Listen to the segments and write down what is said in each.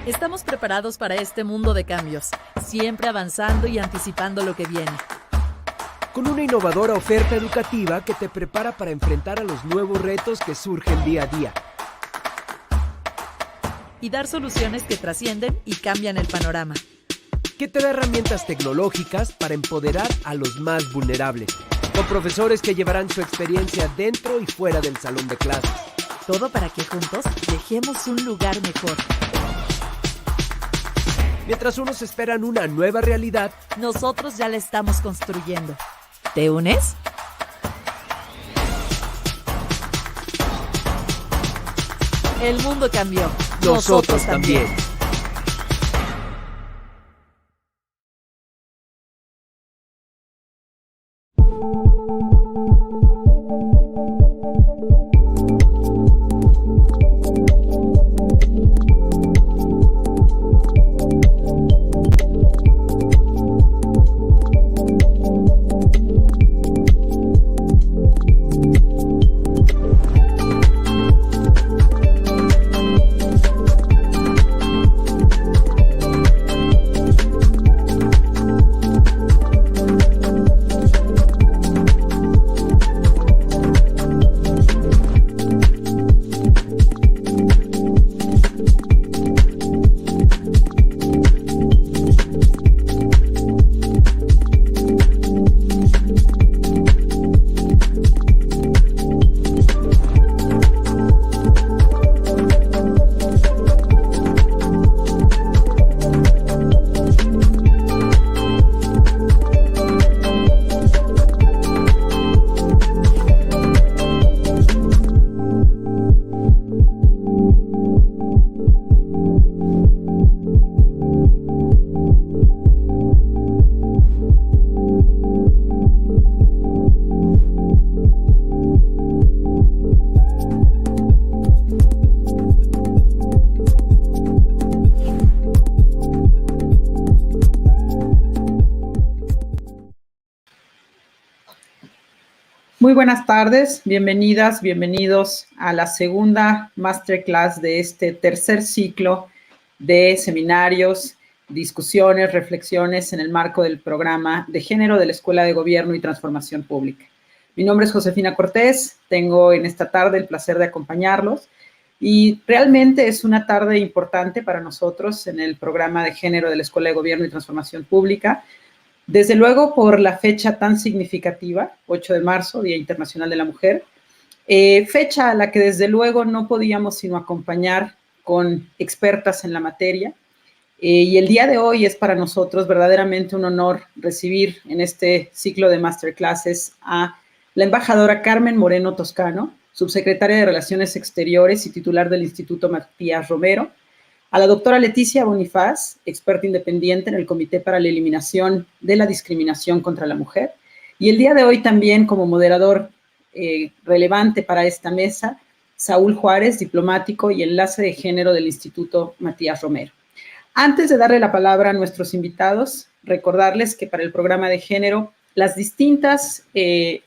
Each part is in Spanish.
Estamos preparados para este mundo de cambios, siempre avanzando y anticipando lo que viene. Con una innovadora oferta educativa que te prepara para enfrentar a los nuevos retos que surgen día a día. Y dar soluciones que trascienden y cambian el panorama. Que te da herramientas tecnológicas para empoderar a los más vulnerables. Con profesores que llevarán su experiencia dentro y fuera del salón de clases. Todo para que juntos dejemos un lugar mejor. Mientras unos esperan una nueva realidad, nosotros ya la estamos construyendo. ¿Te unes? El mundo cambió. Nosotros también. Muy buenas tardes, bienvenidas, bienvenidos a la segunda masterclass de este tercer ciclo de seminarios, discusiones, reflexiones en el marco del programa de género de la Escuela de Gobierno y Transformación Pública. Mi nombre es Josefina Cortés, tengo en esta tarde el placer de acompañarlos y realmente es una tarde importante para nosotros en el programa de género de la Escuela de Gobierno y Transformación Pública. Desde luego por la fecha tan significativa, 8 de marzo, Día Internacional de la Mujer, fecha a la que desde luego no podíamos sino acompañar con expertas en la materia. Y el día de hoy es para nosotros verdaderamente un honor recibir en este ciclo de masterclasses a la embajadora Carmen Moreno Toscano, subsecretaria de Relaciones Exteriores y titular del Instituto Matías Romero, a la doctora Leticia Bonifaz, experta independiente en el Comité para la Eliminación de la Discriminación contra la Mujer, y el día de hoy también como moderador relevante para esta mesa, Saúl Juárez, diplomático y enlace de género del Instituto Matías Romero. Antes de darle la palabra a nuestros invitados, recordarles que para el programa de género, las distintas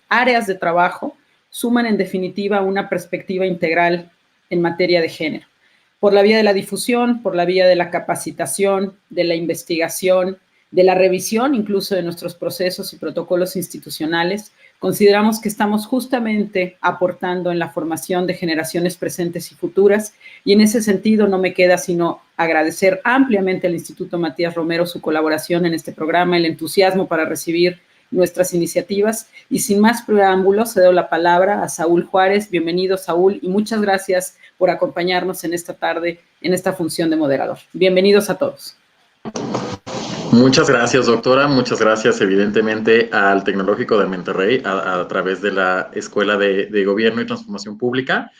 áreas de trabajo suman en definitiva una perspectiva integral en materia de género. Por la vía de la difusión, por la vía de la capacitación, de la investigación, de la revisión incluso de nuestros procesos y protocolos institucionales, consideramos que estamos justamente aportando en la formación de generaciones presentes y futuras, y en ese sentido no me queda sino agradecer ampliamente al Instituto Matías Romero su colaboración en este programa, el entusiasmo para recibir nuestras iniciativas, y sin más preámbulos, cedo la palabra a Saúl Juárez. Bienvenido, Saúl, y muchas gracias por acompañarnos en esta tarde, en esta función de moderador. Bienvenidos a todos. Muchas gracias, doctora. Muchas gracias, evidentemente, al Tecnológico de Monterrey a través de la Escuela de Gobierno y Transformación Pública.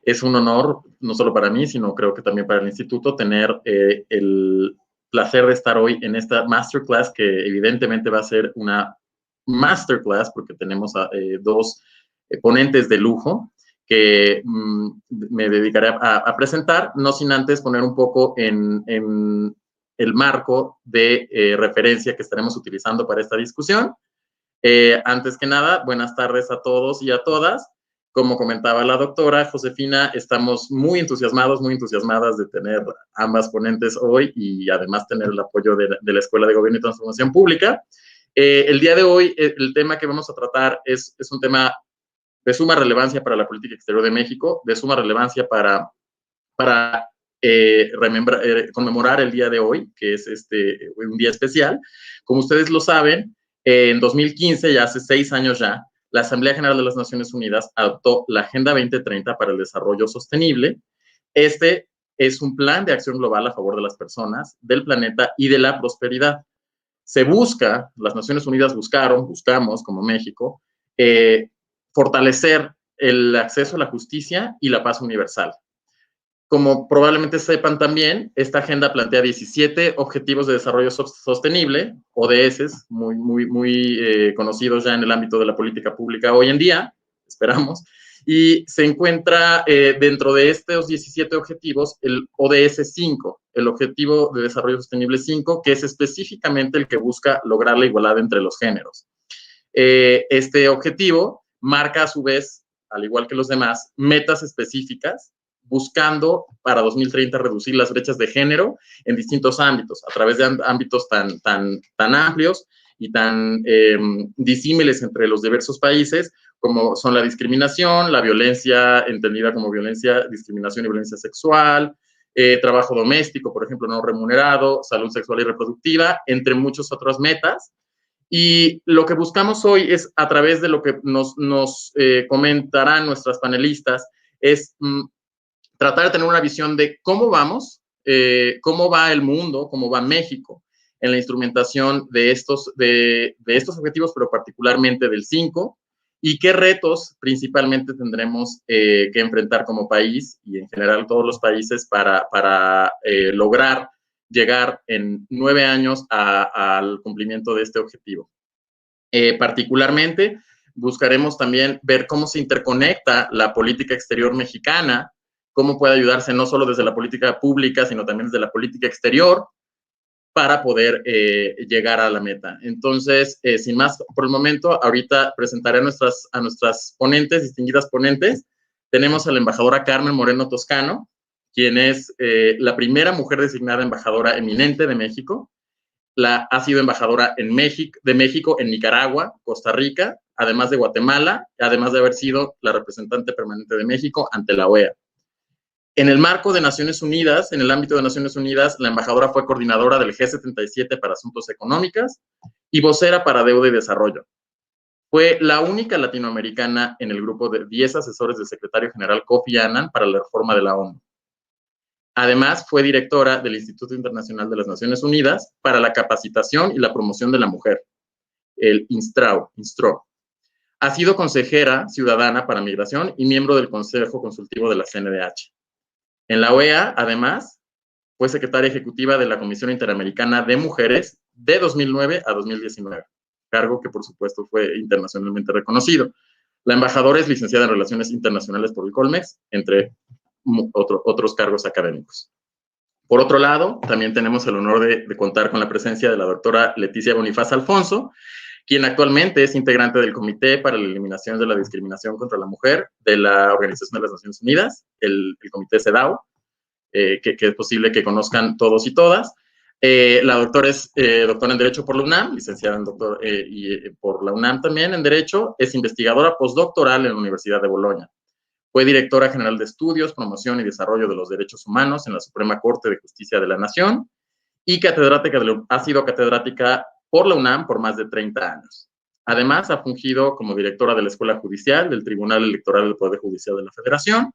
Es un honor, no solo para mí, sino creo que también para el instituto, tener el placer de estar hoy en esta masterclass, que evidentemente va a ser una masterclass porque tenemos a dos ponentes de lujo que me dedicaré a presentar, no sin antes poner un poco en el marco de referencia que estaremos utilizando para esta discusión. Antes que nada, buenas tardes a todos y a todas. Como comentaba la doctora Josefina, estamos muy entusiasmados, muy entusiasmadas de tener ambas ponentes hoy y además tener el apoyo de la Escuela de Gobierno y Transformación Pública. El día de hoy, el tema que vamos a tratar es un tema de suma relevancia para la política exterior de México, de suma relevancia para conmemorar el día de hoy, que es un día especial. Como ustedes lo saben, en 2015, ya hace 6 años ya, la Asamblea General de las Naciones Unidas adoptó la Agenda 2030 para el Desarrollo Sostenible. Este es un plan de acción global a favor de las personas, del planeta y de la prosperidad. Se busca, las Naciones Unidas buscamos como México, fortalecer el acceso a la justicia y la paz universal. Como probablemente sepan también, esta agenda plantea 17 Objetivos de Desarrollo Sostenible, ODS, muy conocidos ya en el ámbito de la política pública hoy en día, esperamos, y se encuentra dentro de estos 17 objetivos el ODS 5, el Objetivo de Desarrollo Sostenible 5, que es específicamente el que busca lograr la igualdad entre los géneros. Este objetivo marca a su vez, al igual que los demás, metas específicas buscando para 2030 reducir las brechas de género en distintos ámbitos, a través de ámbitos tan amplios y tan disímiles entre los diversos países, como son la discriminación, la violencia entendida como violencia, discriminación y violencia sexual, trabajo doméstico, por ejemplo, no remunerado, salud sexual y reproductiva, entre muchas otras metas. Y lo que buscamos hoy es, a través de lo que nos comentarán nuestras panelistas, es tratar de tener una visión de cómo vamos, cómo va el mundo, cómo va México en la instrumentación de estos objetivos, pero particularmente del 5, y qué retos principalmente tendremos que enfrentar como país y en general todos los países para lograr llegar en 9 años al cumplimiento de este objetivo. Particularmente, buscaremos también ver cómo se interconecta la política exterior mexicana, cómo puede ayudarse no solo desde la política pública, sino también desde la política exterior para poder llegar a la meta. Entonces, sin más por el momento, ahorita presentaré a nuestras ponentes, distinguidas ponentes. Tenemos a la embajadora Carmen Moreno Toscano, quien es la primera mujer designada embajadora eminente de México. Ha sido embajadora de México en Nicaragua, Costa Rica, además de Guatemala, además de haber sido la representante permanente de México ante la OEA. En el marco de Naciones Unidas, en el ámbito de Naciones Unidas, la embajadora fue coordinadora del G77 para Asuntos Económicos y vocera para Deuda y Desarrollo. Fue la única latinoamericana en el grupo de 10 asesores del secretario general Kofi Annan para la reforma de la ONU. Además, fue directora del Instituto Internacional de las Naciones Unidas para la capacitación y la promoción de la mujer, el INSTRO. Ha sido consejera ciudadana para migración y miembro del Consejo Consultivo de la CNDH. En la OEA, además, fue secretaria ejecutiva de la Comisión Interamericana de Mujeres de 2009 a 2019, cargo que, por supuesto, fue internacionalmente reconocido. La embajadora es licenciada en Relaciones Internacionales por el Colmex, entre otros cargos académicos. Por otro lado, también tenemos el honor de contar con la presencia de la doctora Leticia Bonifaz Alfonso, quien actualmente es integrante del Comité para la Eliminación de la Discriminación contra la Mujer de la Organización de las Naciones Unidas, el Comité CEDAW, que es posible que conozcan todos y todas. La doctora es doctora en Derecho por la UNAM, licenciada en por la UNAM también en Derecho, es investigadora postdoctoral en la Universidad de Bolonia. Fue directora general de Estudios, Promoción y Desarrollo de los Derechos Humanos en la Suprema Corte de Justicia de la Nación y ha sido catedrática por la UNAM por más de 30 años. Además, ha fungido como directora de la Escuela Judicial del Tribunal Electoral del Poder Judicial de la Federación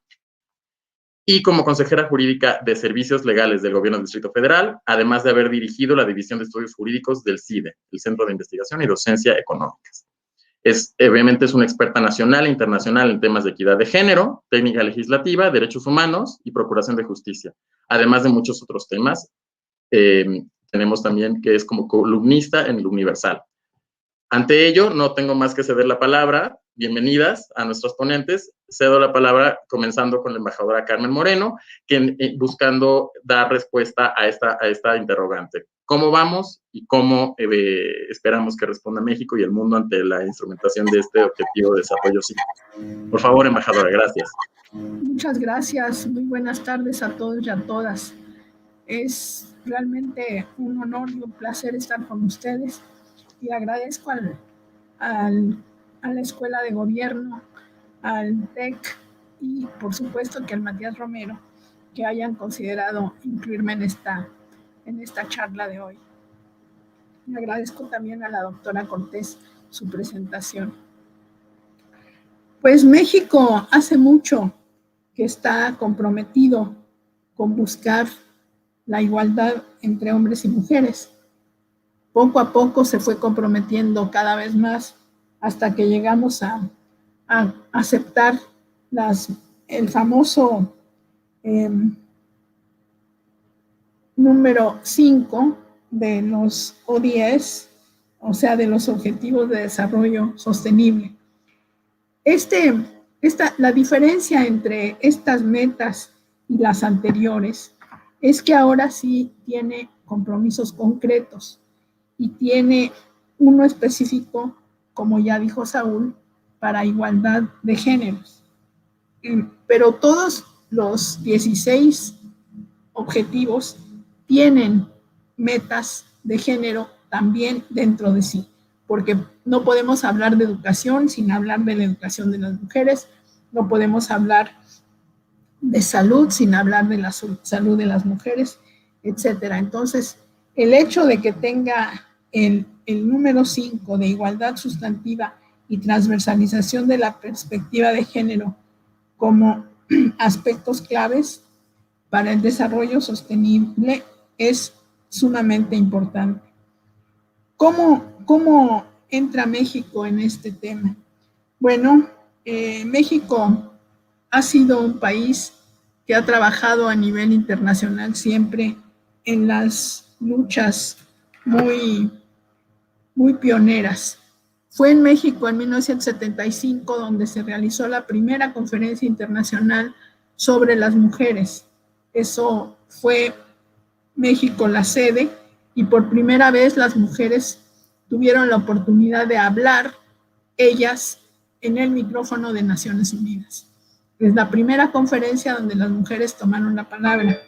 y como consejera jurídica de Servicios Legales del Gobierno del Distrito Federal, además de haber dirigido la División de Estudios Jurídicos del CIDE, el Centro de Investigación y Docencia Económicas. Obviamente es una experta nacional e internacional en temas de equidad de género, técnica legislativa, derechos humanos y procuración de justicia, además de muchos otros temas. Tenemos también que es como columnista en el Universal. Ante ello, no tengo más que ceder la palabra. bienvenidas a nuestros ponentes. Cedo la palabra comenzando con la embajadora Carmen Moreno, quien buscando dar respuesta a esta interrogante. ¿Cómo vamos y cómo esperamos que responda México y el mundo ante la instrumentación de este objetivo de desarrollo 5? Por favor, embajadora, gracias. Muchas gracias. Muy buenas tardes a todos y a todas. Es realmente un honor y un placer estar con ustedes y agradezco a la Escuela de Gobierno, al TEC y por supuesto que al Matías Romero que hayan considerado incluirme en esta charla de hoy. Y agradezco también a la doctora Cortés su presentación. Pues México hace mucho que está comprometido con buscar la igualdad entre hombres y mujeres. Poco a poco se fue comprometiendo cada vez más hasta que llegamos a aceptar el famoso número 5 de los ODS, o sea, de los Objetivos de Desarrollo Sostenible. La diferencia entre estas metas y las anteriores es que ahora sí tiene compromisos concretos y tiene uno específico, como ya dijo Saúl, para igualdad de géneros. Pero todos los 16 objetivos tienen metas de género también dentro de sí, porque no podemos hablar de educación sin hablar de la educación de las mujeres, no podemos hablar de salud sin hablar de la salud de las mujeres, etcétera. Entonces, el hecho de que tenga el número 5 de igualdad sustantiva y transversalización de la perspectiva de género como aspectos claves para el desarrollo sostenible es sumamente importante. ¿Cómo entra México en este tema? Bueno, México ha sido un país que ha trabajado a nivel internacional siempre en las luchas muy pioneras. Fue en México en 1975 donde se realizó la primera conferencia internacional sobre las mujeres. Eso fue México la sede y por primera vez las mujeres tuvieron la oportunidad de hablar ellas en el micrófono de Naciones Unidas. Es la primera conferencia donde las mujeres tomaron la palabra.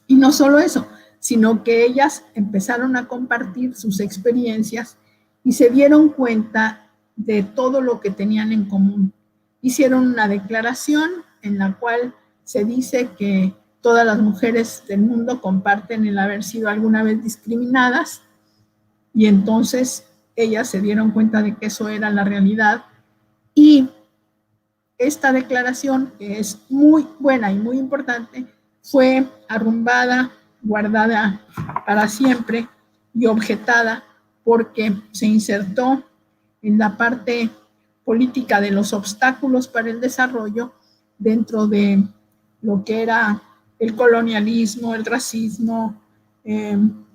Y no solo eso, sino que ellas empezaron a compartir sus experiencias y se dieron cuenta de todo lo que tenían en común. Hicieron una declaración en la cual se dice que todas las mujeres del mundo comparten el haber sido alguna vez discriminadas y entonces ellas se dieron cuenta de que eso era la realidad y esta declaración, que es muy buena y muy importante, fue arrumbada, guardada para siempre y objetada porque se insertó en la parte política de los obstáculos para el desarrollo dentro de lo que era el colonialismo, el racismo,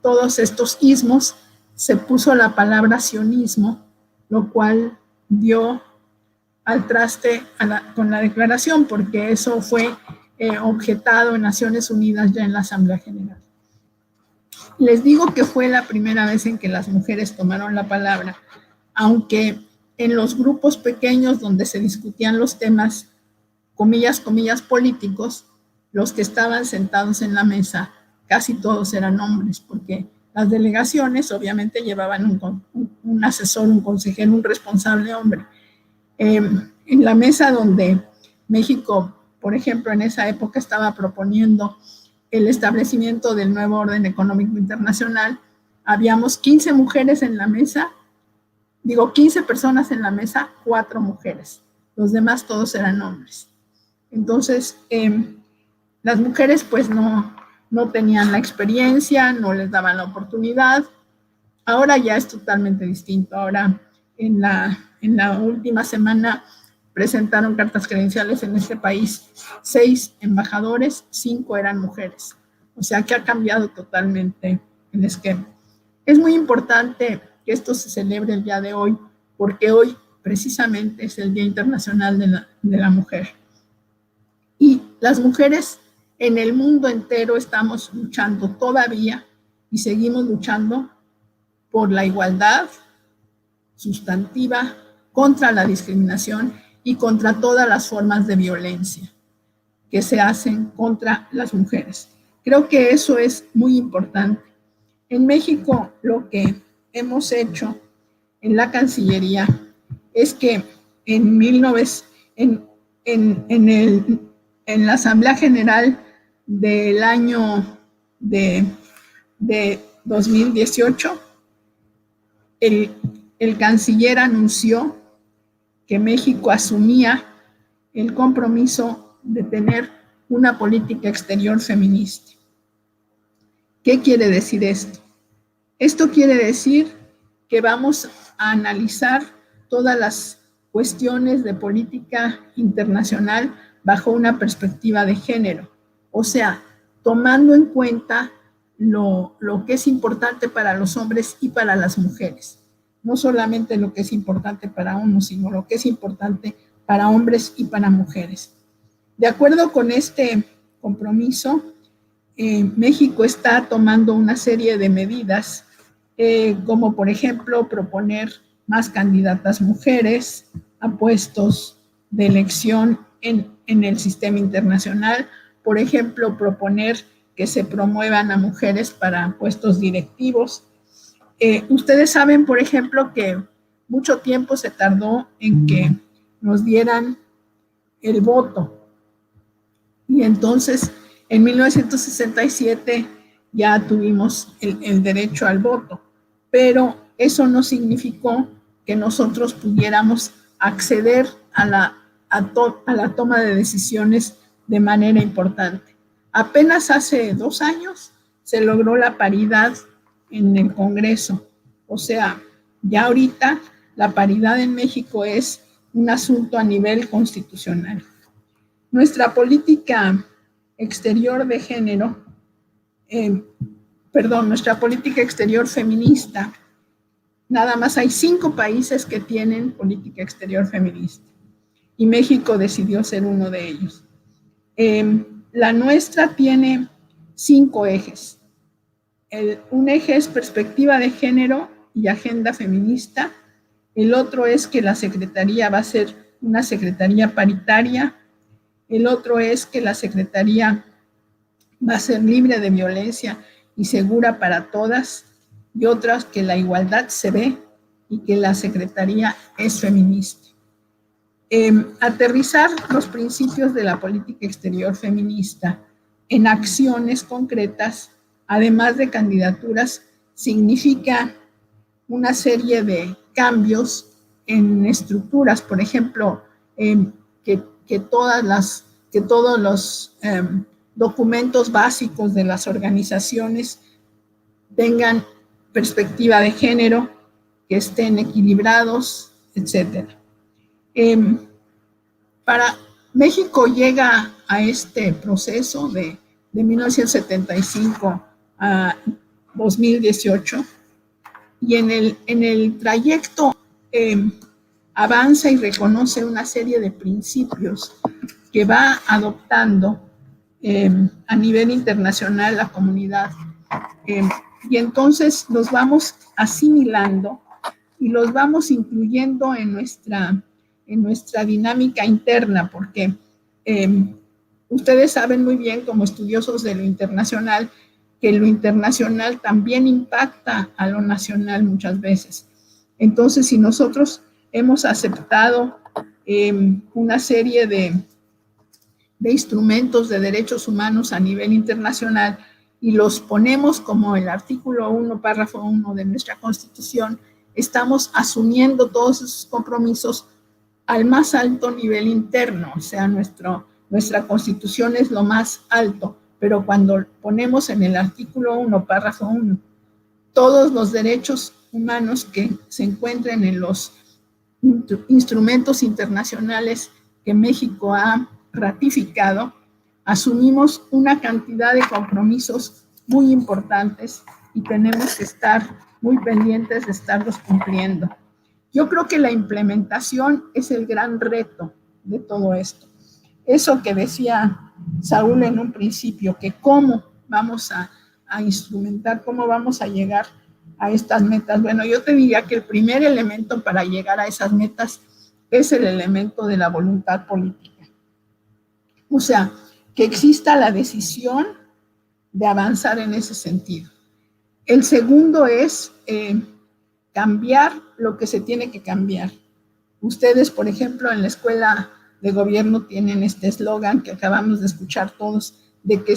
todos estos ismos. Se puso la palabra sionismo, lo cual dio al traste con la declaración, porque eso fue objetado en Naciones Unidas ya en la Asamblea General. Les digo que fue la primera vez en que las mujeres tomaron la palabra, aunque en los grupos pequeños donde se discutían los temas, comillas, políticos, los que estaban sentados en la mesa, casi todos eran hombres, porque las delegaciones obviamente llevaban un asesor, un consejero, un responsable hombre. En la mesa donde México, por ejemplo, en esa época estaba proponiendo el establecimiento del nuevo orden económico internacional, habíamos 15 mujeres en la mesa, 15 personas en la mesa, 4 mujeres. Los demás todos eran hombres. Entonces, las mujeres pues no tenían la experiencia, no les daban la oportunidad. Ahora ya es totalmente distinto. Ahora en la última semana presentaron cartas credenciales en este país 6 embajadores, 5 eran mujeres. O sea que ha cambiado totalmente el esquema. Es muy importante que esto se celebre el día de hoy, porque hoy precisamente es el Día Internacional de la Mujer. Y las mujeres en el mundo entero estamos luchando todavía y seguimos luchando por la igualdad sustantiva, contra la discriminación y contra todas las formas de violencia que se hacen contra las mujeres. Creo que eso es muy importante. En México, lo que hemos hecho en la Cancillería es que en la Asamblea General del año de 2018, el canciller anunció que México asumía el compromiso de tener una política exterior feminista. ¿Qué quiere decir esto? Esto quiere decir que vamos a analizar todas las cuestiones de política internacional bajo una perspectiva de género, o sea, tomando en cuenta lo que es importante para los hombres y para las mujeres. No solamente lo que es importante para unos, sino lo que es importante para hombres y para mujeres. De acuerdo con este compromiso, México está tomando una serie de medidas, como por ejemplo proponer más candidatas mujeres a puestos de elección en el sistema internacional, por ejemplo, proponer que se promuevan a mujeres para puestos directivos. Ustedes saben, por ejemplo, que mucho tiempo se tardó en que nos dieran el voto. Y entonces, en 1967 ya tuvimos el derecho al voto. Pero eso no significó que nosotros pudiéramos acceder a la toma de decisiones de manera importante. Apenas hace 2 años se logró la paridad en el Congreso. O sea, ya ahorita la paridad en México es un asunto a nivel constitucional. Nuestra política exterior de género, nuestra política exterior feminista, nada más hay 5 países que tienen política exterior feminista y México decidió ser uno de ellos. La nuestra tiene 5 ejes. Un eje es perspectiva de género y agenda feminista. El otro es que la secretaría va a ser una secretaría paritaria. El otro es que la secretaría va a ser libre de violencia y segura para todas. Y otras que la igualdad se ve y que la secretaría es feminista. Aterrizar los principios de la política exterior feminista en acciones concretas, además de candidaturas, significa una serie de cambios en estructuras. Por ejemplo, que todos los documentos básicos de las organizaciones tengan perspectiva de género, que estén equilibrados, etc. Para México llega a este proceso de 1975 a 2018 y en el trayecto avanza y reconoce una serie de principios que va adoptando a nivel internacional la comunidad. Y entonces los vamos asimilando y los vamos incluyendo en nuestra dinámica interna, porque ustedes saben muy bien, como estudiosos de lo internacional, que lo internacional también impacta a lo nacional muchas veces. Entonces, si nosotros hemos aceptado una serie de instrumentos de derechos humanos a nivel internacional y los ponemos como el artículo 1, párrafo 1 de nuestra Constitución, estamos asumiendo todos esos compromisos al más alto nivel interno. O sea, nuestra Constitución es lo más alto, pero cuando ponemos en el artículo 1, párrafo 1, todos los derechos humanos que se encuentren en los instrumentos internacionales que México ha ratificado, asumimos una cantidad de compromisos muy importantes y tenemos que estar muy pendientes de estarlos cumpliendo. Yo creo que la implementación es el gran reto de todo esto. Eso que decía Saúl en un principio, que cómo vamos a instrumentar, cómo vamos a llegar a estas metas. Bueno, yo te diría que el primer elemento para llegar a esas metas es el elemento de la voluntad política. O sea, que exista la decisión de avanzar en ese sentido. El segundo es cambiar lo que se tiene que cambiar. Ustedes, por ejemplo, en la escuela de gobierno tienen este eslogan que acabamos de escuchar todos, de que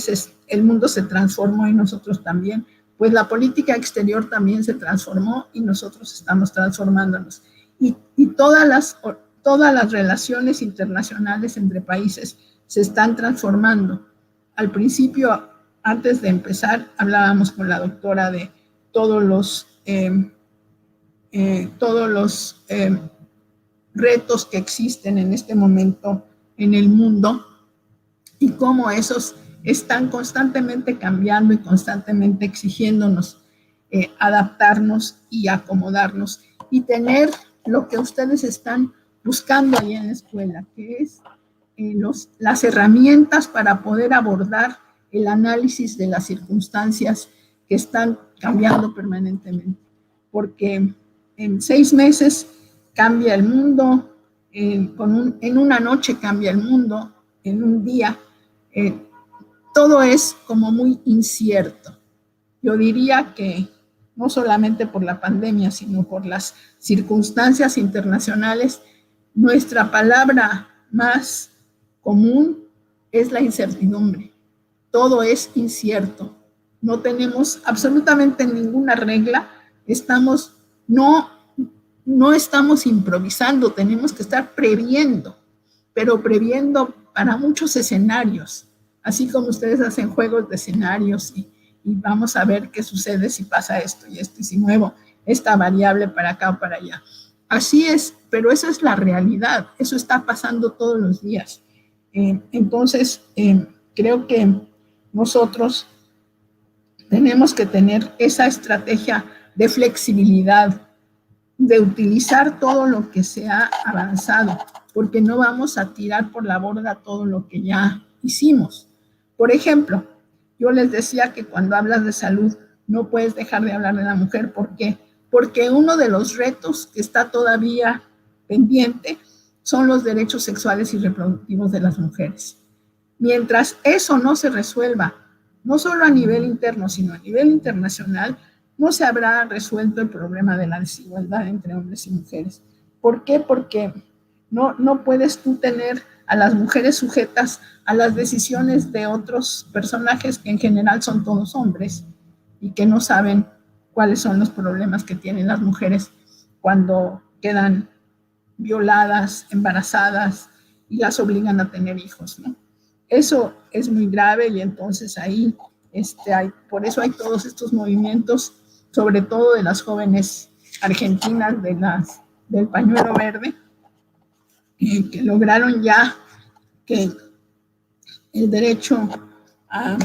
el mundo se transformó y nosotros también. Pues la política exterior también se transformó y nosotros estamos transformándonos. Y todas las relaciones internacionales entre países se están transformando. Al principio, antes de empezar, hablábamos con la doctora de todos los retos que existen en este momento en el mundo y cómo esos están constantemente cambiando y constantemente exigiéndonos adaptarnos y acomodarnos y tener lo que ustedes están buscando ahí en la escuela, que es las herramientas para poder abordar el análisis de las circunstancias que están cambiando permanentemente. Porque en 6 meses cambia el mundo, en una noche cambia el mundo, en un día. Todo es como muy incierto. Yo diría que no solamente por la pandemia, sino por las circunstancias internacionales, nuestra palabra más común es la incertidumbre. Todo es incierto. No tenemos absolutamente ninguna regla. No estamos improvisando, tenemos que estar previendo, pero previendo para muchos escenarios. Así como ustedes hacen juegos de escenarios y vamos a ver qué sucede si pasa esto y esto, y si muevo esta variable para acá o para allá. Así es, pero esa es la realidad, eso está pasando todos los días. Entonces, creo que nosotros tenemos que tener esa estrategia de flexibilidad, de utilizar todo lo que se ha avanzado, porque no vamos a tirar por la borda todo lo que ya hicimos. Por ejemplo, yo les decía que cuando hablas de salud no puedes dejar de hablar de la mujer. ¿Por qué? Porque uno de los retos que está todavía pendiente son los derechos sexuales y reproductivos de las mujeres. Mientras eso no se resuelva, no solo a nivel interno, sino a nivel internacional, no se habrá resuelto el problema de la desigualdad entre hombres y mujeres. ¿Por qué? Porque no puedes tú tener a las mujeres sujetas a las decisiones de otros personajes que en general son todos hombres y que no saben cuáles son los problemas que tienen las mujeres cuando quedan violadas, embarazadas y las obligan a tener hijos, ¿no? Eso es muy grave y entonces ahí por eso hay todos estos movimientos, sobre todo de las jóvenes argentinas del pañuelo verde, que lograron ya que el derecho a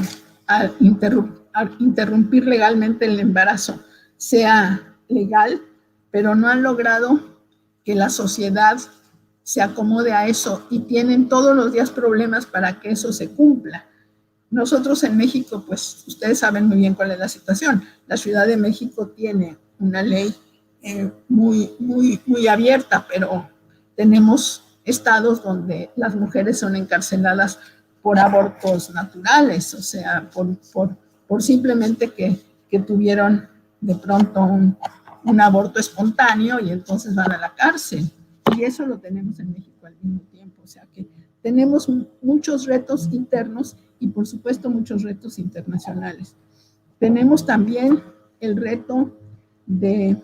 interrumpir legalmente el embarazo sea legal, pero no han logrado que la sociedad se acomode a eso y tienen todos los días problemas para que eso se cumpla. Nosotros en México, pues ustedes saben muy bien cuál es la situación. La Ciudad de México tiene una ley muy abierta, pero tenemos estados donde las mujeres son encarceladas por abortos naturales, o sea, por simplemente que tuvieron de pronto un aborto espontáneo y entonces van a la cárcel. Y eso lo tenemos en México al mismo tiempo, o sea que tenemos muchos retos internos y por supuesto muchos retos internacionales. Tenemos también el reto de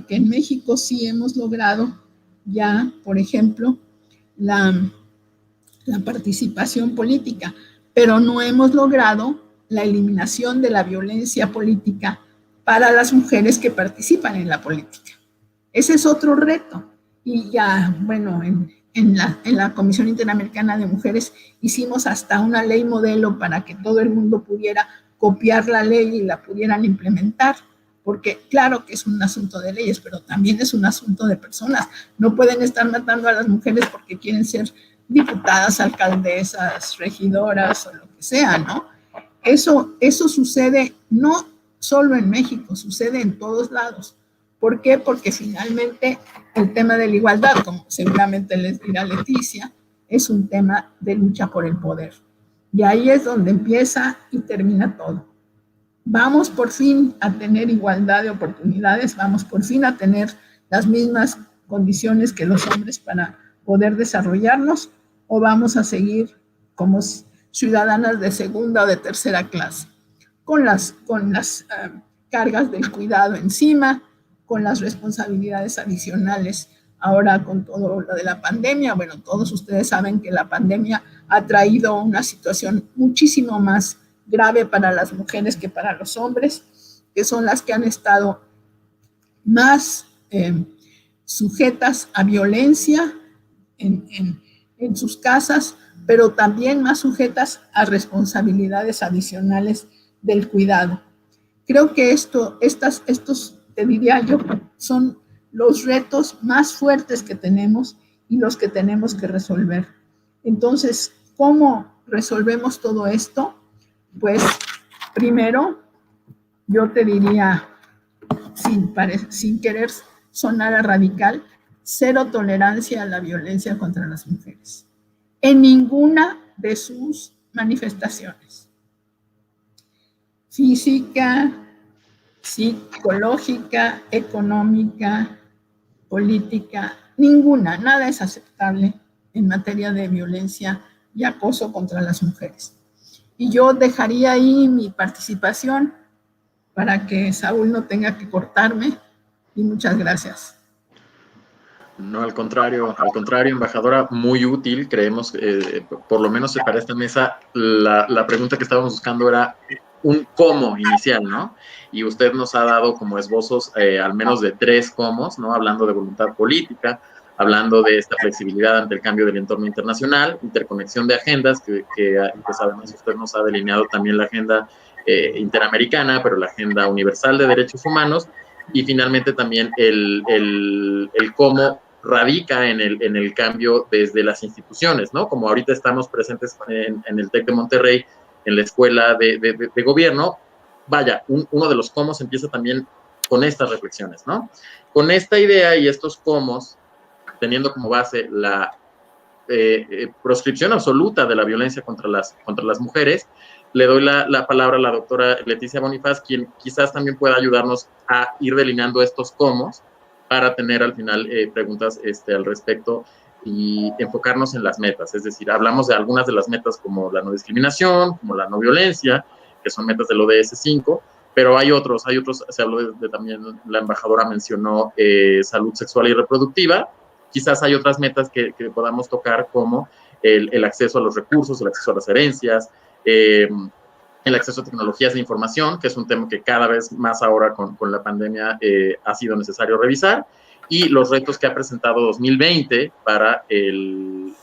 que en México sí hemos logrado ya, por ejemplo, la participación política, pero no hemos logrado la eliminación de la violencia política para las mujeres que participan en la política. Ese es otro reto. Y ya, bueno, en la Comisión Interamericana de Mujeres hicimos hasta una ley modelo para que todo el mundo pudiera copiar la ley y la pudieran implementar, porque claro que es un asunto de leyes, pero también es un asunto de personas. No pueden estar matando a las mujeres porque quieren ser diputadas, alcaldesas, regidoras o lo que sea, ¿no? Eso sucede no solo en México, sucede en todos lados. ¿Por qué? Porque finalmente el tema de la igualdad, como seguramente les dirá Leticia, es un tema de lucha por el poder. Y ahí es donde empieza y termina todo. Vamos por fin a tener igualdad de oportunidades, vamos por fin a tener las mismas condiciones que los hombres para poder desarrollarnos, o vamos a seguir como ciudadanas de segunda o de tercera clase, con las cargas del cuidado encima, con las responsabilidades adicionales. Ahora con todo lo de la pandemia, bueno, todos ustedes saben que la pandemia ha traído una situación muchísimo más grave para las mujeres que para los hombres, que son las que han estado más sujetas a violencia en sus casas, pero también más sujetas a responsabilidades adicionales del cuidado. Creo que estos, te diría yo, son los retos más fuertes que tenemos y los que tenemos que resolver. Entonces, ¿cómo resolvemos todo esto? Pues, primero, yo te diría, sin querer sonar a radical, cero tolerancia a la violencia contra las mujeres, en ninguna de sus manifestaciones. Física, psicológica, económica, política, ninguna, nada es aceptable en materia de violencia y acoso contra las mujeres. Y yo dejaría ahí mi participación para que Saúl no tenga que cortarme, y muchas gracias. No, al contrario, embajadora, muy útil. Creemos, por lo menos para esta mesa, la pregunta que estábamos buscando era un cómo inicial, ¿no? Y usted nos ha dado como esbozos al menos de 3 cómos, ¿no? Hablando de voluntad política, hablando de esta flexibilidad ante el cambio del entorno internacional, interconexión de agendas, que pues además usted nos ha delineado también la agenda interamericana, pero la agenda universal de derechos humanos, y finalmente también el cómo radica en el cambio desde las instituciones, ¿no? Como ahorita estamos presentes en el TEC de Monterrey, en la escuela de gobierno, vaya, uno de los cómo empieza también con estas reflexiones, ¿no? Con esta idea y estos cómos, teniendo como base la proscripción absoluta de la violencia contra las mujeres, le doy la palabra a la doctora Leticia Bonifaz, quien quizás también pueda ayudarnos a ir delineando estos cómo para tener al final preguntas al respecto y enfocarnos en las metas. Es decir, hablamos de algunas de las metas como la no discriminación, como la no violencia, que son metas del ODS 5, pero hay otros, se habló también, la embajadora mencionó salud sexual y reproductiva. Quizás hay otras metas que podamos tocar como el acceso a los recursos, el acceso a las herencias, el acceso a tecnologías de información, que es un tema que cada vez más ahora con la pandemia ha sido necesario revisar, y los retos que ha presentado 2020 para el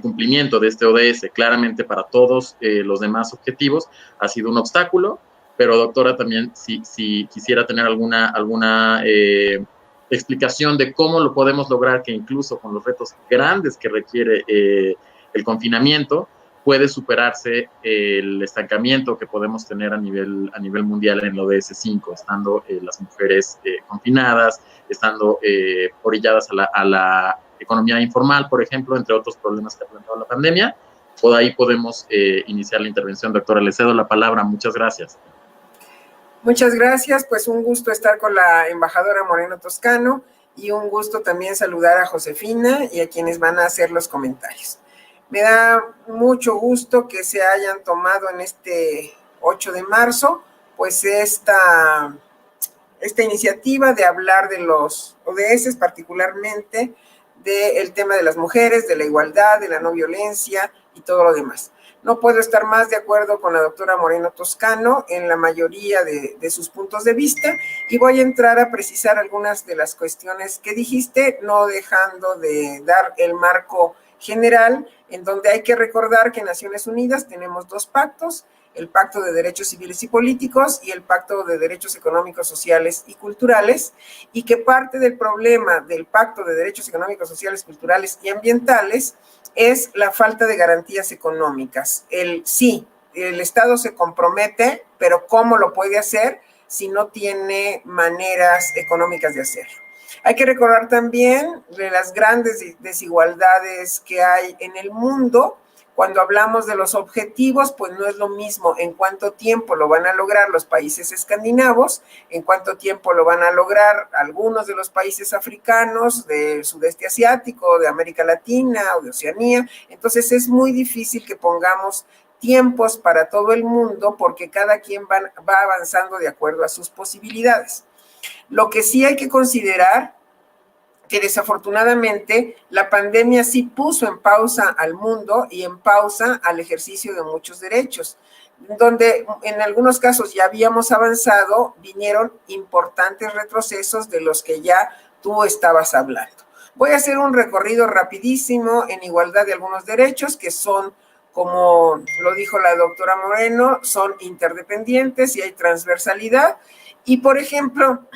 cumplimiento de este ODS. Claramente para todos los demás objetivos ha sido un obstáculo, pero doctora, también si quisiera tener alguna explicación de cómo lo podemos lograr, que incluso con los retos grandes que requiere el confinamiento, puede superarse el estancamiento que podemos tener a nivel mundial en el ODS 5, estando las mujeres confinadas, estando orilladas a la economía informal, por ejemplo, entre otros problemas que ha planteado la pandemia. Por ahí podemos iniciar la intervención. Doctora, le cedo la palabra. Muchas gracias. Muchas gracias, pues un gusto estar con la embajadora Moreno Toscano y un gusto también saludar a Josefina y a quienes van a hacer los comentarios. Me da mucho gusto que se hayan tomado en este 8 de marzo, pues esta iniciativa de hablar de los ODS, particularmente del tema de las mujeres, de la igualdad, de la no violencia y todo lo demás. No puedo estar más de acuerdo con la doctora Moreno Toscano en la mayoría de sus puntos de vista, y voy a entrar a precisar algunas de las cuestiones que dijiste, no dejando de dar el marco general, en donde hay que recordar que en Naciones Unidas tenemos 2 pactos, el Pacto de Derechos Civiles y Políticos y el Pacto de Derechos Económicos, Sociales y Culturales, y que parte del problema del Pacto de Derechos Económicos, Sociales, Culturales y Ambientales es la falta de garantías económicas. Sí, el Estado se compromete, pero ¿cómo lo puede hacer si no tiene maneras económicas de hacerlo? Hay que recordar también de las grandes desigualdades que hay en el mundo. Cuando hablamos de los objetivos, pues no es lo mismo en cuánto tiempo lo van a lograr los países escandinavos, en cuánto tiempo lo van a lograr algunos de los países africanos, del sudeste asiático, de América Latina o de Oceanía. Entonces es muy difícil que pongamos tiempos para todo el mundo porque cada quien va avanzando de acuerdo a sus posibilidades. Lo que sí hay que considerar que desafortunadamente la pandemia sí puso en pausa al mundo y en pausa al ejercicio de muchos derechos, donde en algunos casos ya habíamos avanzado, vinieron importantes retrocesos de los que ya tú estabas hablando. Voy a hacer un recorrido rapidísimo en igualdad de algunos derechos que son, como lo dijo la doctora Moreno, son interdependientes y hay transversalidad. Y, por ejemplo,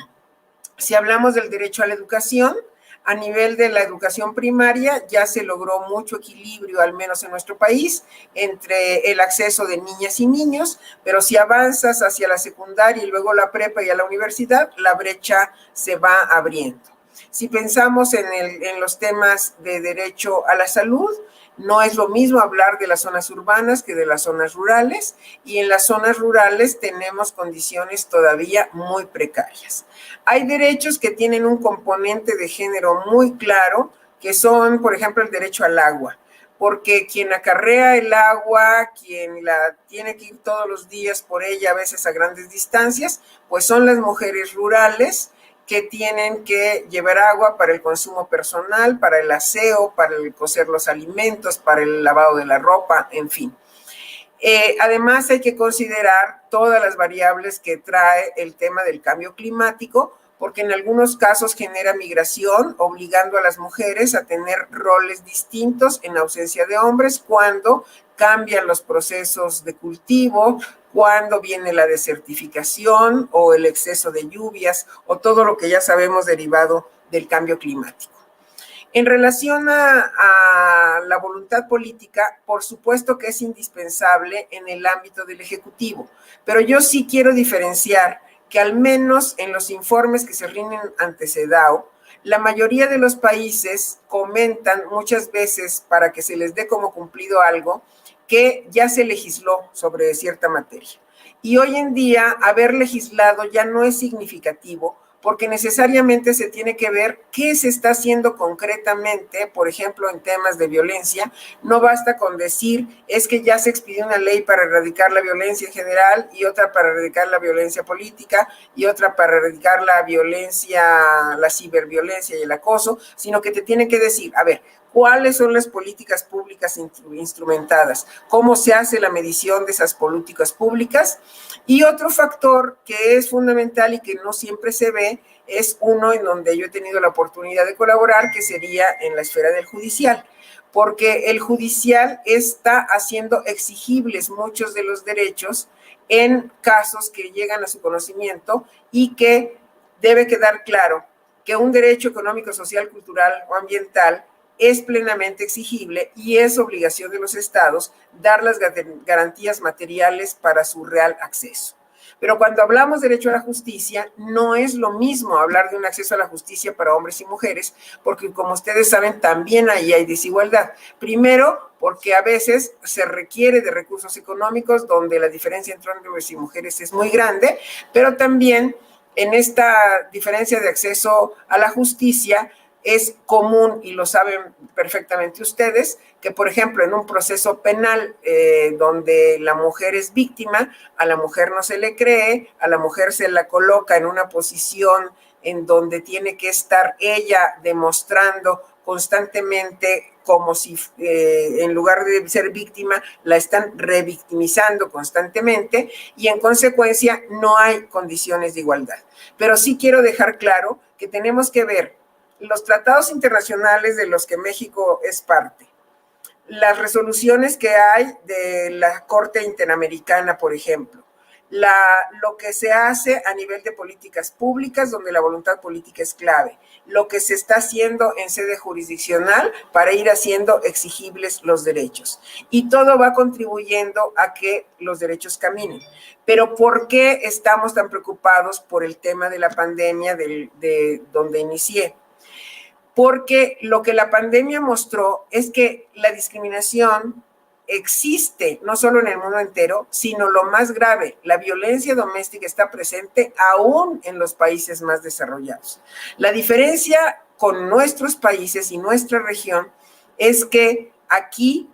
si hablamos del derecho a la educación, a nivel de la educación primaria ya se logró mucho equilibrio, al menos en nuestro país, entre el acceso de niñas y niños, pero si avanzas hacia la secundaria y luego la prepa y a la universidad, la brecha se va abriendo. Si pensamos en los temas de derecho a la salud, no es lo mismo hablar de las zonas urbanas que de las zonas rurales, y en las zonas rurales tenemos condiciones todavía muy precarias. Hay derechos que tienen un componente de género muy claro, que son, por ejemplo, el derecho al agua, porque quien acarrea el agua, quien la tiene que ir todos los días por ella, a veces a grandes distancias, pues son las mujeres rurales, que tienen que llevar agua para el consumo personal, para el aseo, para el cocer los alimentos, para el lavado de la ropa, en fin. Además, hay que considerar todas las variables que trae el tema del cambio climático, porque en algunos casos genera migración, obligando a las mujeres a tener roles distintos en ausencia de hombres cuando cambian los procesos de cultivo, cuando viene la desertificación o el exceso de lluvias o todo lo que ya sabemos derivado del cambio climático. En relación a la voluntad política, por supuesto que es indispensable en el ámbito del Ejecutivo, pero yo sí quiero diferenciar que al menos en los informes que se rinden ante CEDAW, la mayoría de los países comentan muchas veces para que se les dé como cumplido algo que ya se legisló sobre cierta materia. Y hoy en día haber legislado ya no es significativo porque necesariamente se tiene que ver qué se está haciendo concretamente, por ejemplo, en temas de violencia. No basta con decir, es que ya se expidió una ley para erradicar la violencia en general y otra para erradicar la violencia política y otra para erradicar la violencia, la ciberviolencia y el acoso, sino que te tiene que decir, a ver, ¿cuáles son las políticas públicas instrumentadas? ¿Cómo se hace la medición de esas políticas públicas? Y otro factor que es fundamental y que no siempre se ve es uno en donde yo he tenido la oportunidad de colaborar, que sería en la esfera del judicial, porque el judicial está haciendo exigibles muchos de los derechos en casos que llegan a su conocimiento y que debe quedar claro que un derecho económico, social, cultural o ambiental es plenamente exigible y es obligación de los estados dar las garantías materiales para su real acceso. Pero cuando hablamos de derecho a la justicia, no es lo mismo hablar de un acceso a la justicia para hombres y mujeres, porque como ustedes saben, también ahí hay desigualdad. Primero, porque a veces se requiere de recursos económicos donde la diferencia entre hombres y mujeres es muy grande, pero también en esta diferencia de acceso a la justicia es común, y lo saben perfectamente ustedes, que por ejemplo en un proceso penal donde la mujer es víctima, a la mujer no se le cree, a la mujer se la coloca en una posición en donde tiene que estar ella demostrando constantemente como si en lugar de ser víctima la están revictimizando constantemente, y en consecuencia no hay condiciones de igualdad. Pero sí quiero dejar claro que tenemos que ver los tratados internacionales de los que México es parte, las resoluciones que hay de la Corte Interamericana, por ejemplo, lo que se hace a nivel de políticas públicas, donde la voluntad política es clave, lo que se está haciendo en sede jurisdiccional para ir haciendo exigibles los derechos. Y todo va contribuyendo a que los derechos caminen. Pero ¿por qué estamos tan preocupados por el tema de la pandemia de donde inicié? Porque lo que la pandemia mostró es que la discriminación existe no solo en el mundo entero, sino lo más grave, la violencia doméstica está presente aún en los países más desarrollados. La diferencia con nuestros países y nuestra región es que aquí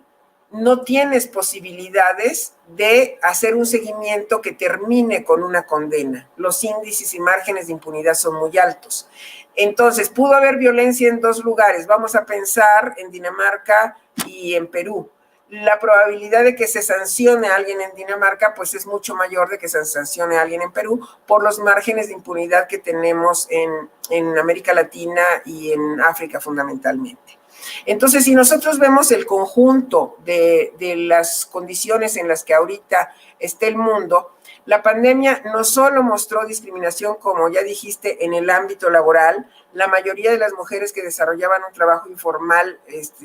no tienes posibilidades de hacer un seguimiento que termine con una condena. Los índices y márgenes de impunidad son muy altos. Entonces, pudo haber violencia en 2 lugares. Vamos a pensar en Dinamarca y en Perú. La probabilidad de que se sancione a alguien en Dinamarca, pues es mucho mayor de que se sancione a alguien en Perú por los márgenes de impunidad que tenemos en América Latina y en África fundamentalmente. Entonces, si nosotros vemos el conjunto de las condiciones en las que ahorita está el mundo, la pandemia no solo mostró discriminación, como ya dijiste, en el ámbito laboral. La mayoría de las mujeres que desarrollaban un trabajo informal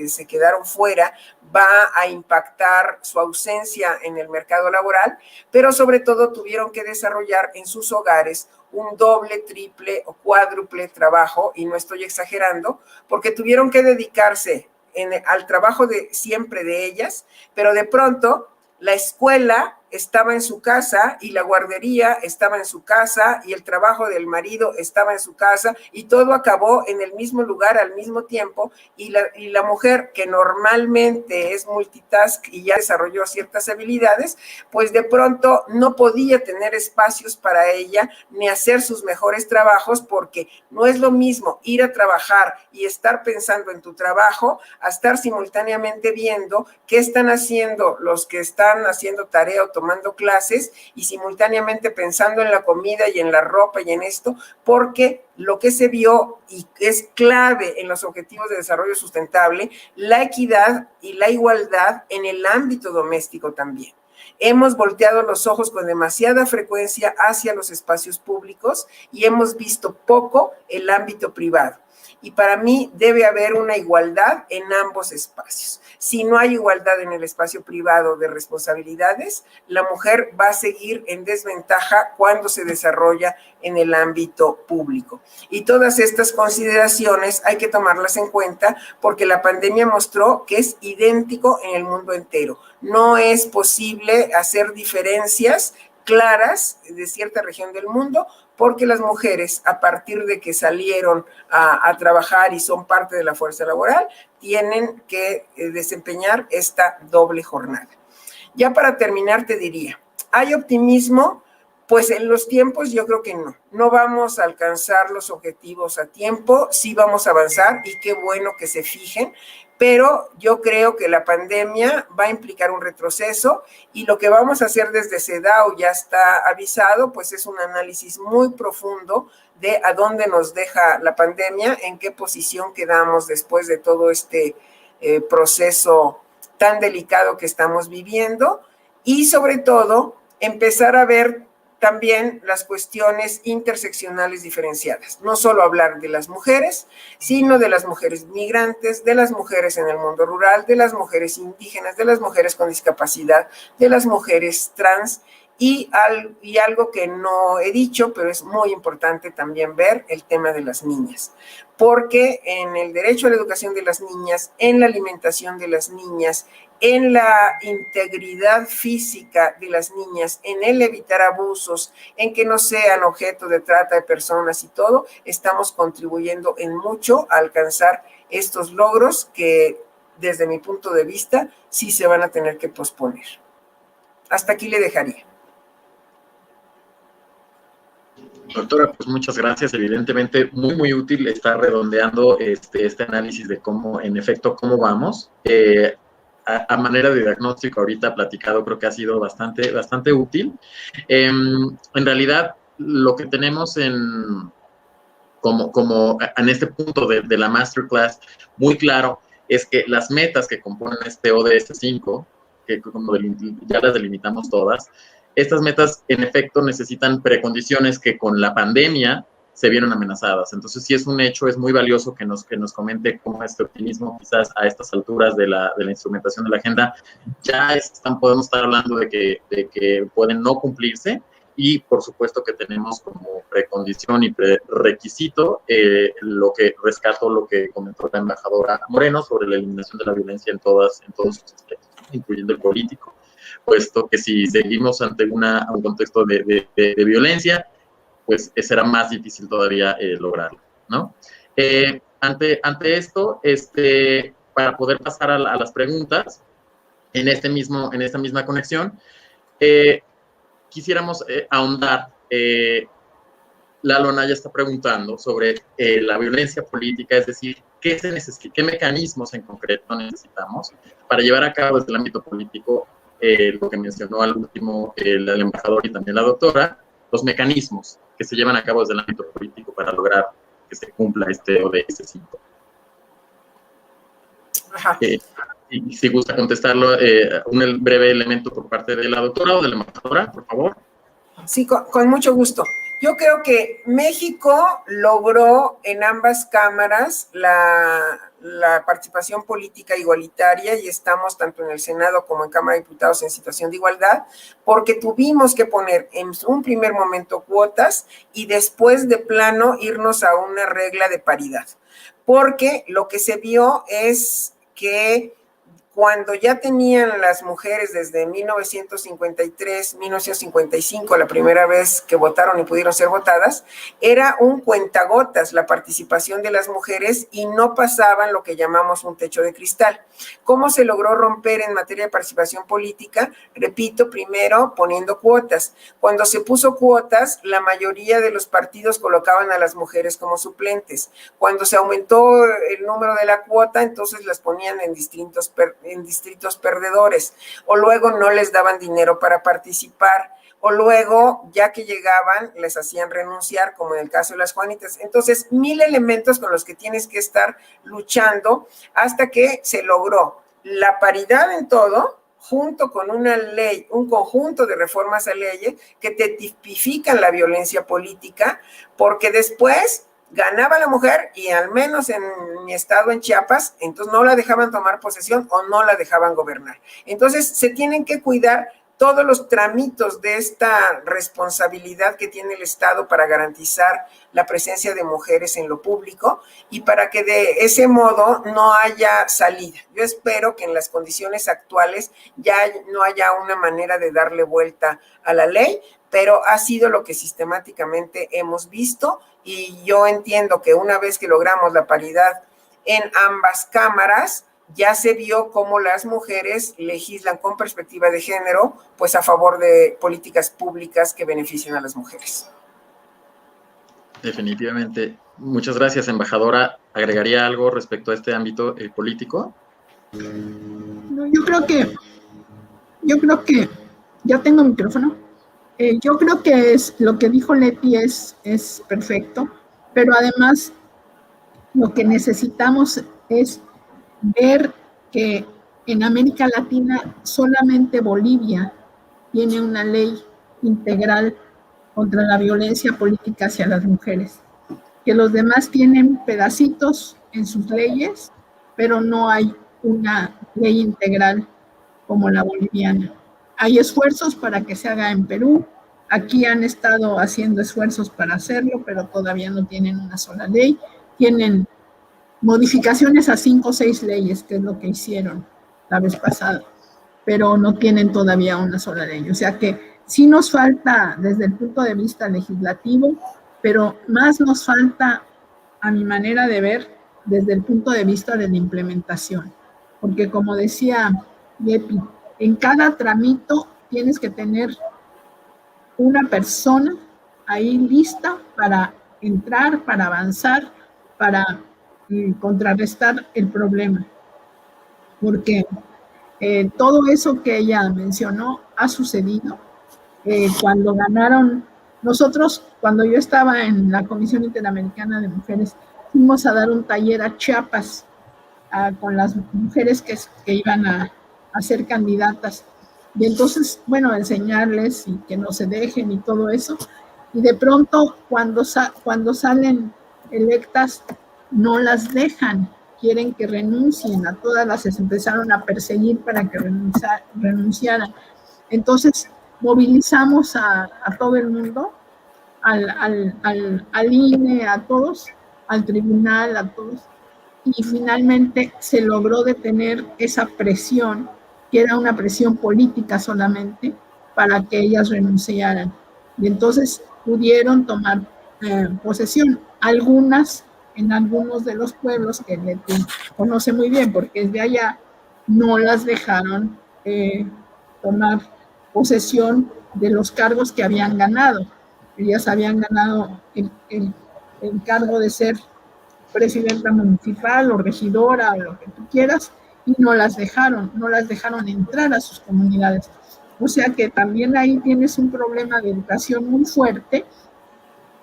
se quedaron fuera, va a impactar su ausencia en el mercado laboral, pero sobre todo tuvieron que desarrollar en sus hogares un doble, triple o cuádruple trabajo, y no estoy exagerando, porque tuvieron que dedicarse al trabajo de siempre de ellas, pero de pronto la escuela estaba en su casa y la guardería estaba en su casa y el trabajo del marido estaba en su casa y todo acabó en el mismo lugar al mismo tiempo, y la mujer, que normalmente es multitask y ya desarrolló ciertas habilidades, pues de pronto no podía tener espacios para ella ni hacer sus mejores trabajos, porque no es lo mismo ir a trabajar y estar pensando en tu trabajo a estar simultáneamente viendo qué están haciendo los que están haciendo tarea o tomando clases y simultáneamente pensando en la comida y en la ropa y en esto, porque lo que se vio y es clave en los objetivos de desarrollo sustentable, la equidad y la igualdad en el ámbito doméstico también. Hemos volteado los ojos con demasiada frecuencia hacia los espacios públicos y hemos visto poco el ámbito privado. Y para mí debe haber una igualdad en ambos espacios. Si no hay igualdad en el espacio privado de responsabilidades, la mujer va a seguir en desventaja cuando se desarrolla en el ámbito público. Y todas estas consideraciones hay que tomarlas en cuenta, porque la pandemia mostró que es idéntico en el mundo entero. No es posible hacer diferencias claras de cierta región del mundo, porque las mujeres, a partir de que salieron a trabajar y son parte de la fuerza laboral, tienen que desempeñar esta doble jornada. Ya para terminar te diría, ¿hay optimismo? Pues en los tiempos yo creo que no. No vamos a alcanzar los objetivos a tiempo, sí vamos a avanzar y qué bueno que se fijen, pero yo creo que la pandemia va a implicar un retroceso y lo que vamos a hacer desde CEDAW, ya está avisado, pues es un análisis muy profundo de a dónde nos deja la pandemia, en qué posición quedamos después de todo este proceso tan delicado que estamos viviendo, y sobre todo empezar a ver también las cuestiones interseccionales diferenciadas. No solo hablar de las mujeres, sino de las mujeres migrantes, de las mujeres en el mundo rural, de las mujeres indígenas, de las mujeres con discapacidad, de las mujeres trans, y algo que no he dicho, pero es muy importante también ver, el tema de las niñas. Porque en el derecho a la educación de las niñas, en la alimentación de las niñas, en la integridad física de las niñas, en el evitar abusos, en que no sean objeto de trata de personas y todo, estamos contribuyendo en mucho a alcanzar estos logros que, desde mi punto de vista, sí se van a tener que posponer. Hasta aquí le dejaría. Doctora, pues muchas gracias. Evidentemente, muy útil estar redondeando este análisis de cómo, en efecto, cómo vamos. A manera de diagnóstico, ahorita platicado, creo que ha sido bastante útil. En realidad, lo que tenemos como en este punto de la masterclass muy claro es que las metas que componen este ODS 5, que como ya las delimitamos todas, estas metas en efecto necesitan precondiciones que con la pandemia se vieron amenazadas. Entonces, sí es un hecho, es muy valioso que nos comente cómo este optimismo, quizás a estas alturas de la instrumentación de la agenda, ya podemos estar hablando de que pueden no cumplirse, y por supuesto que tenemos como precondición y requisito lo que rescato, lo que comentó la embajadora Moreno sobre la eliminación de la violencia en todos sus aspectos, incluyendo el político, puesto que si seguimos ante un contexto de violencia, pues será más difícil todavía lograrlo, ¿no? Ante esto, para poder pasar a las preguntas, en esta misma conexión, quisiéramos ahondar. Lalo Anaya está preguntando sobre la violencia política, es decir, qué mecanismos en concreto necesitamos para llevar a cabo desde el ámbito político, lo que mencionó al último el embajador y también la doctora, los mecanismos que se llevan a cabo desde el ámbito político para lograr que se cumpla este ODS 5. Si gusta contestarlo, un breve elemento por parte de la doctora o de la embajadora, por favor. Sí, con mucho gusto. Yo creo que México logró en ambas cámaras la participación política igualitaria, y estamos tanto en el Senado como en Cámara de Diputados en situación de igualdad, porque tuvimos que poner en un primer momento cuotas y después de plano irnos a una regla de paridad, porque lo que se vio es que cuando ya tenían las mujeres desde 1953, 1955, la primera vez que votaron y pudieron ser votadas, era un cuentagotas la participación de las mujeres y no pasaban lo que llamamos un techo de cristal. ¿Cómo se logró romper en materia de participación política? Repito, primero poniendo cuotas. Cuando se puso cuotas, la mayoría de los partidos colocaban a las mujeres como suplentes. Cuando se aumentó el número de la cuota, entonces las ponían en distritos perdedores, o luego no les daban dinero para participar, o luego, ya que llegaban, les hacían renunciar, como en el caso de las Juanitas. Entonces, 1000 elementos con los que tienes que estar luchando hasta que se logró la paridad en todo, junto con una ley, un conjunto de reformas a leyes que te tipifican la violencia política, porque después ganaba la mujer, y al menos en mi estado, en Chiapas, entonces no la dejaban tomar posesión o no la dejaban gobernar. Entonces se tienen que cuidar todos los tramitos de esta responsabilidad que tiene el Estado para garantizar la presencia de mujeres en lo público, y para que de ese modo no haya salida. Yo espero que en las condiciones actuales ya no haya una manera de darle vuelta a la ley, pero ha sido lo que sistemáticamente hemos visto, y yo entiendo que una vez que logramos la paridad en ambas cámaras, ya se vio cómo las mujeres legislan con perspectiva de género, pues a favor de políticas públicas que beneficien a las mujeres. Definitivamente. Muchas gracias, embajadora. ¿Agregaría algo respecto a este ámbito político? No, yo creo que ya tengo micrófono. Yo creo que lo que dijo Leti es perfecto, pero además lo que necesitamos es ver que en América Latina solamente Bolivia tiene una ley integral contra la violencia política hacia las mujeres, que los demás tienen pedacitos en sus leyes, pero no hay una ley integral como la boliviana. Hay esfuerzos para que se haga en Perú, aquí han estado haciendo esfuerzos para hacerlo, pero todavía no tienen una sola ley, tienen modificaciones a 5 o 6 leyes, que es lo que hicieron la vez pasada, pero no tienen todavía una sola ley. O sea que sí nos falta desde el punto de vista legislativo, pero más nos falta, a mi manera de ver, desde el punto de vista de la implementación. Porque como decía Yepi, en cada tramito tienes que tener una persona ahí lista para entrar, para avanzar, para contrarrestar el problema, porque todo eso que ella mencionó ha sucedido. Cuando ganaron, nosotros, cuando yo estaba en la Comisión Interamericana de Mujeres, fuimos a dar un taller a Chiapas, con las mujeres que iban a ser candidatas. Y entonces, bueno, enseñarles y que no se dejen y todo eso. Y de pronto, cuando salen electas, no las dejan, quieren que renuncien, a todas las empezaron a perseguir para que renunciaran. Entonces, movilizamos a todo el mundo, al INE, a todos, al tribunal, a todos, y finalmente se logró detener esa presión, que era una presión política solamente, para que ellas renunciaran. Y entonces pudieron tomar posesión. Algunas, en algunos de los pueblos que Leti conoce muy bien, porque es de allá, no las dejaron tomar posesión de los cargos que habían ganado. Ellas habían ganado el cargo de ser presidenta municipal o regidora o lo que tú quieras, y no las dejaron entrar a sus comunidades. O sea que también ahí tienes un problema de educación muy fuerte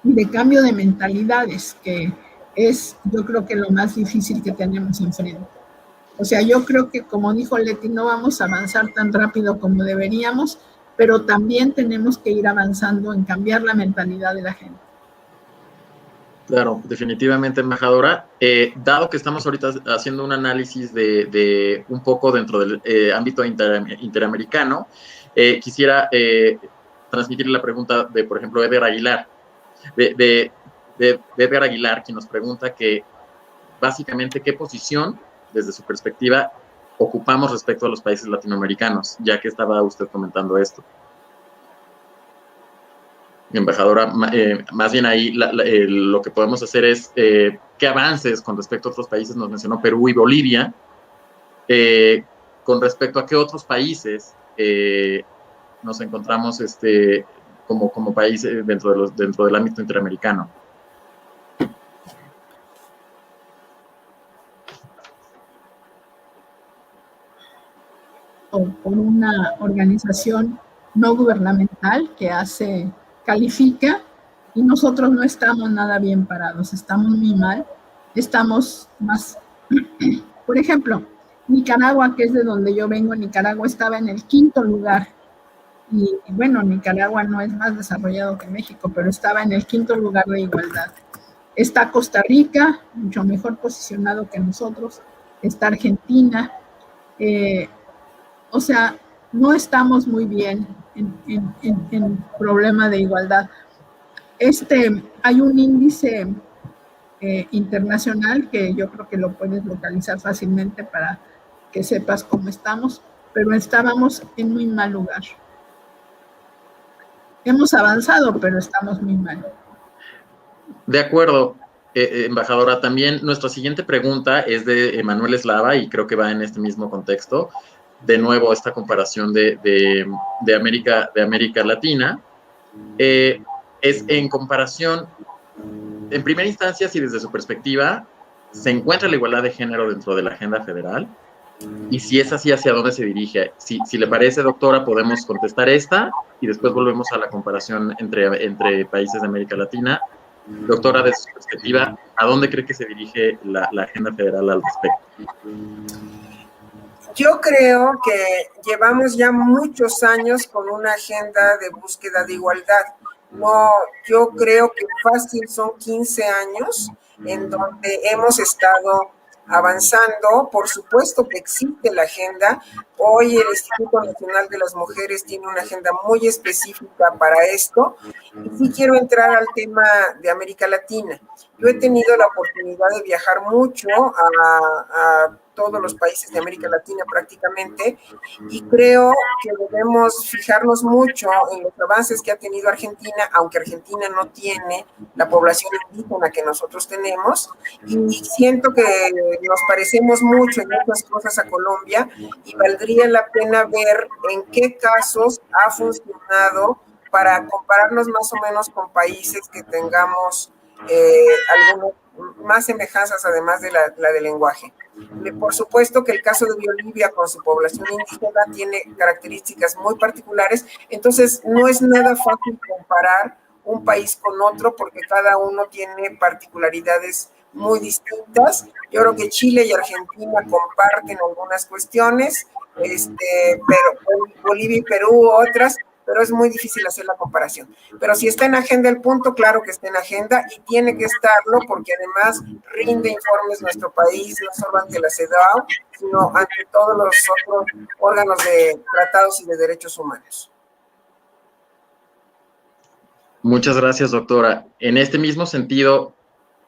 y de cambio de mentalidades, que es, yo creo que lo más difícil que tenemos enfrente. O sea, yo creo que, como dijo Leti, no vamos a avanzar tan rápido como deberíamos, pero también tenemos que ir avanzando en cambiar la mentalidad de la gente. Claro, definitivamente, embajadora. Dado que estamos ahorita haciendo un análisis de un poco dentro del ámbito interamericano, quisiera transmitirle la pregunta de, por ejemplo, Edgar Aguilar, de Edgar Aguilar, quien nos pregunta que básicamente qué posición, desde su perspectiva, ocupamos respecto a los países latinoamericanos, ya que estaba usted comentando esto. Embajadora, más bien ahí lo que podemos hacer es qué avances con respecto a otros países, nos mencionó Perú y Bolivia, con respecto a qué otros países nos encontramos como país dentro del ámbito interamericano. Por una organización no gubernamental que califica, y nosotros no estamos nada bien parados, estamos muy mal, estamos más, por ejemplo, Nicaragua, que es de donde yo vengo, Nicaragua estaba en el 5º lugar, y bueno, Nicaragua no es más desarrollado que México, pero estaba en el 5º lugar de igualdad. Está Costa Rica, mucho mejor posicionado que nosotros, está Argentina, o sea, no estamos muy bien en problema de igualdad. Hay un índice internacional que yo creo que lo puedes localizar fácilmente para que sepas cómo estamos, pero estábamos en muy mal lugar. Hemos avanzado, pero estamos muy mal. De acuerdo, embajadora. También nuestra siguiente pregunta es de Manuel Eslava y creo que va en este mismo contexto. De nuevo, esta comparación de América Latina. Es en comparación, en primera instancia, si desde su perspectiva se encuentra la igualdad de género dentro de la agenda federal, y si es así, ¿hacia dónde se dirige? Si le parece, doctora, podemos contestar esta y después volvemos a la comparación entre países de América Latina. Doctora, desde su perspectiva, ¿a dónde cree que se dirige la agenda federal al respecto? Yo creo que llevamos ya muchos años con una agenda de búsqueda de igualdad. No, yo creo que fácil son 15 años en donde hemos estado avanzando. Por supuesto que existe la agenda. Hoy el Instituto Nacional de las Mujeres tiene una agenda muy específica para esto. Y sí quiero entrar al tema de América Latina. Yo he tenido la oportunidad de viajar mucho a todos los países de América Latina prácticamente, y creo que debemos fijarnos mucho en los avances que ha tenido Argentina, aunque Argentina no tiene la población indígena que nosotros tenemos, y siento que nos parecemos mucho en muchas cosas a Colombia, y valdría la pena ver en qué casos ha funcionado para compararnos más o menos con países que tengamos algunas más semejanzas, además de la del lenguaje. Por supuesto que el caso de Bolivia con su población indígena tiene características muy particulares, entonces no es nada fácil comparar un país con otro porque cada uno tiene particularidades muy distintas. Yo creo que Chile y Argentina comparten algunas cuestiones, pero Bolivia y Perú otras, pero es muy difícil hacer la comparación. Pero si está en agenda el punto, claro que está en agenda y tiene que estarlo porque además rinde informes nuestro país, no solo ante la CEDAW, sino ante todos los otros órganos de tratados y de derechos humanos. Muchas gracias, doctora. En este mismo sentido,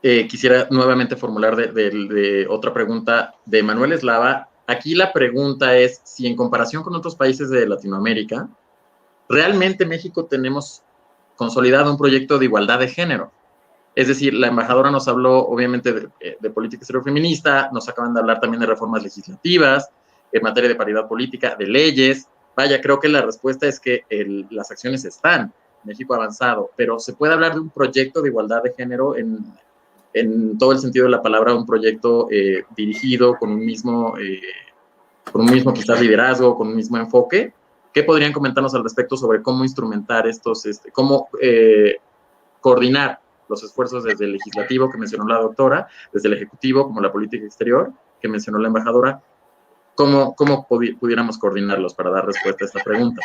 quisiera nuevamente formular de otra pregunta de Manuel Eslava. Aquí la pregunta es si en comparación con otros países de Latinoamérica, realmente México tenemos consolidado un proyecto de igualdad de género. Es decir, la embajadora nos habló obviamente de política exterior feminista, nos acaban de hablar también de reformas legislativas, en materia de paridad política, de leyes. Vaya, creo que la respuesta es que las acciones están. México ha avanzado, pero se puede hablar de un proyecto de igualdad de género en todo el sentido de la palabra, un proyecto dirigido con un mismo quizás liderazgo, con un mismo enfoque. ¿Qué podrían comentarnos al respecto sobre cómo instrumentar cómo coordinar los esfuerzos desde el legislativo, que mencionó la doctora, desde el ejecutivo, como la política exterior, que mencionó la embajadora? ¿Cómo pudiéramos coordinarlos para dar respuesta a esta pregunta?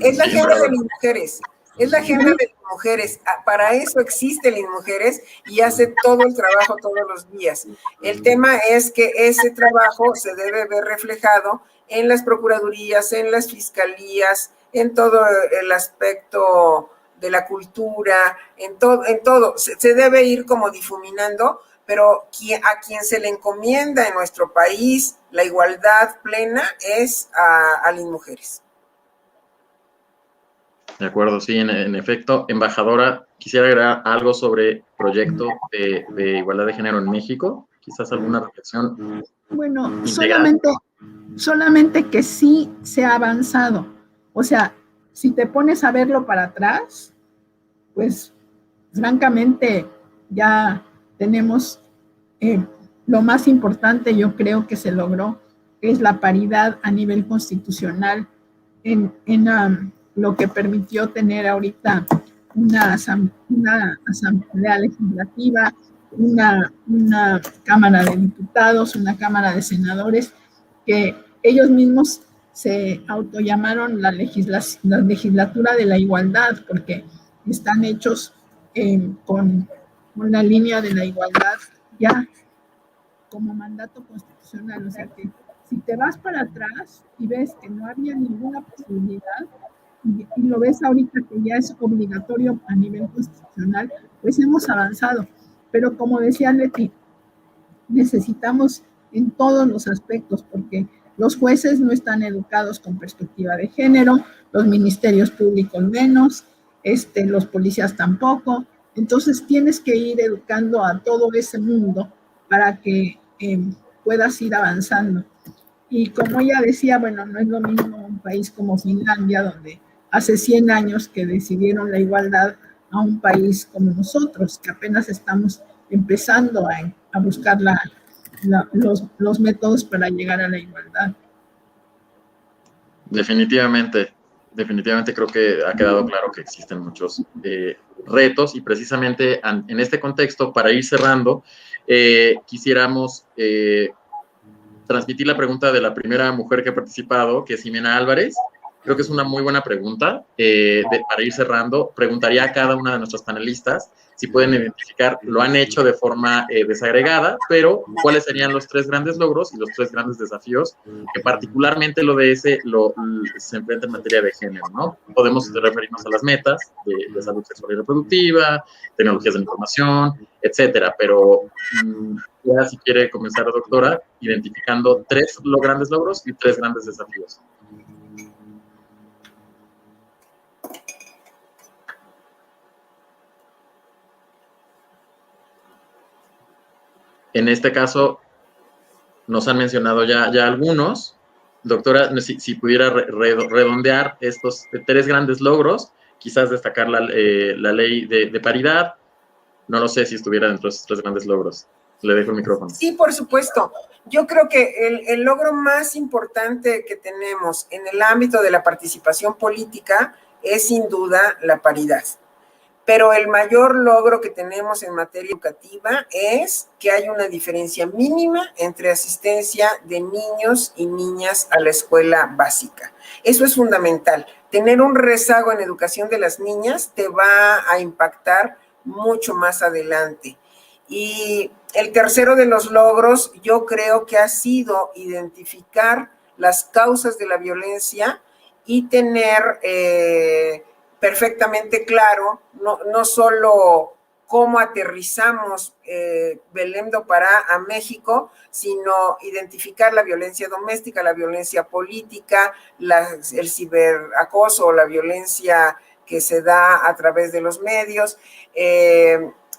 Es la agenda de las mujeres. Es la agenda de las mujeres. Para eso existe las mujeres y hace todo el trabajo todos los días. El tema es que ese trabajo se debe ver reflejado en las procuradurías, en las fiscalías, en todo el aspecto de la cultura, en todo. Se debe ir como difuminando, pero a quien se le encomienda en nuestro país la igualdad plena es a las mujeres. De acuerdo, sí, en efecto. Embajadora, quisiera agregar algo sobre proyecto de igualdad de género en México, quizás alguna reflexión. Bueno, solamente que sí se ha avanzado. O sea, si te pones a verlo para atrás, pues francamente ya tenemos lo más importante, yo creo que se logró, es la paridad a nivel constitucional en lo que permitió tener ahorita una asamblea legislativa, una Cámara de Diputados, una Cámara de Senadores, que ellos mismos se autollamaron la legislatura de la igualdad, porque están hechos con la línea de la igualdad ya como mandato constitucional. O sea que si te vas para atrás y ves que no había ninguna posibilidad, y lo ves ahorita que ya es obligatorio a nivel constitucional, pues hemos avanzado. Pero como decía Leti, necesitamos en todos los aspectos, porque los jueces no están educados con perspectiva de género, los ministerios públicos menos, los policías tampoco. Entonces tienes que ir educando a todo ese mundo para que puedas ir avanzando. Y como ella decía, bueno, no es lo mismo un país como Finlandia, donde hace 100 años que decidieron la igualdad, a un país como nosotros, que apenas estamos empezando a buscar los métodos para llegar a la igualdad. Definitivamente creo que ha quedado claro que existen muchos retos y precisamente en este contexto, para ir cerrando, quisiéramos transmitir la pregunta de la primera mujer que ha participado, que es Ximena Álvarez. Creo que es una muy buena pregunta. Para ir cerrando, preguntaría a cada una de nuestras panelistas si pueden identificar, lo han hecho de forma desagregada, pero cuáles serían los 3 grandes logros y los 3 grandes desafíos que particularmente el ODS se enfrenta en materia de género, ¿no? Podemos referirnos a las metas de salud sexual y reproductiva, tecnologías de la información, etcétera, pero ya si quiere comenzar, doctora, identificando 3 grandes logros y 3 grandes desafíos. En este caso, nos han mencionado ya algunos. Doctora, si pudiera redondear estos 3 grandes logros, quizás destacar la ley de paridad. No lo sé si estuviera dentro de esos 3 grandes logros. Le dejo el micrófono. Sí, por supuesto. Yo creo que el logro más importante que tenemos en el ámbito de la participación política es sin duda la paridad. pero el mayor logro que tenemos en materia educativa es que hay una diferencia mínima entre asistencia de niños y niñas a la escuela básica. Eso es fundamental. Tener un rezago en educación de las niñas te va a impactar mucho más adelante. Y el tercero de los logros, yo creo que ha sido identificar las causas de la violencia y tener perfectamente claro no solo cómo aterrizamos Belém do Pará a México, sino identificar la violencia doméstica, la violencia política, el ciberacoso o la violencia que se da a través de los medios,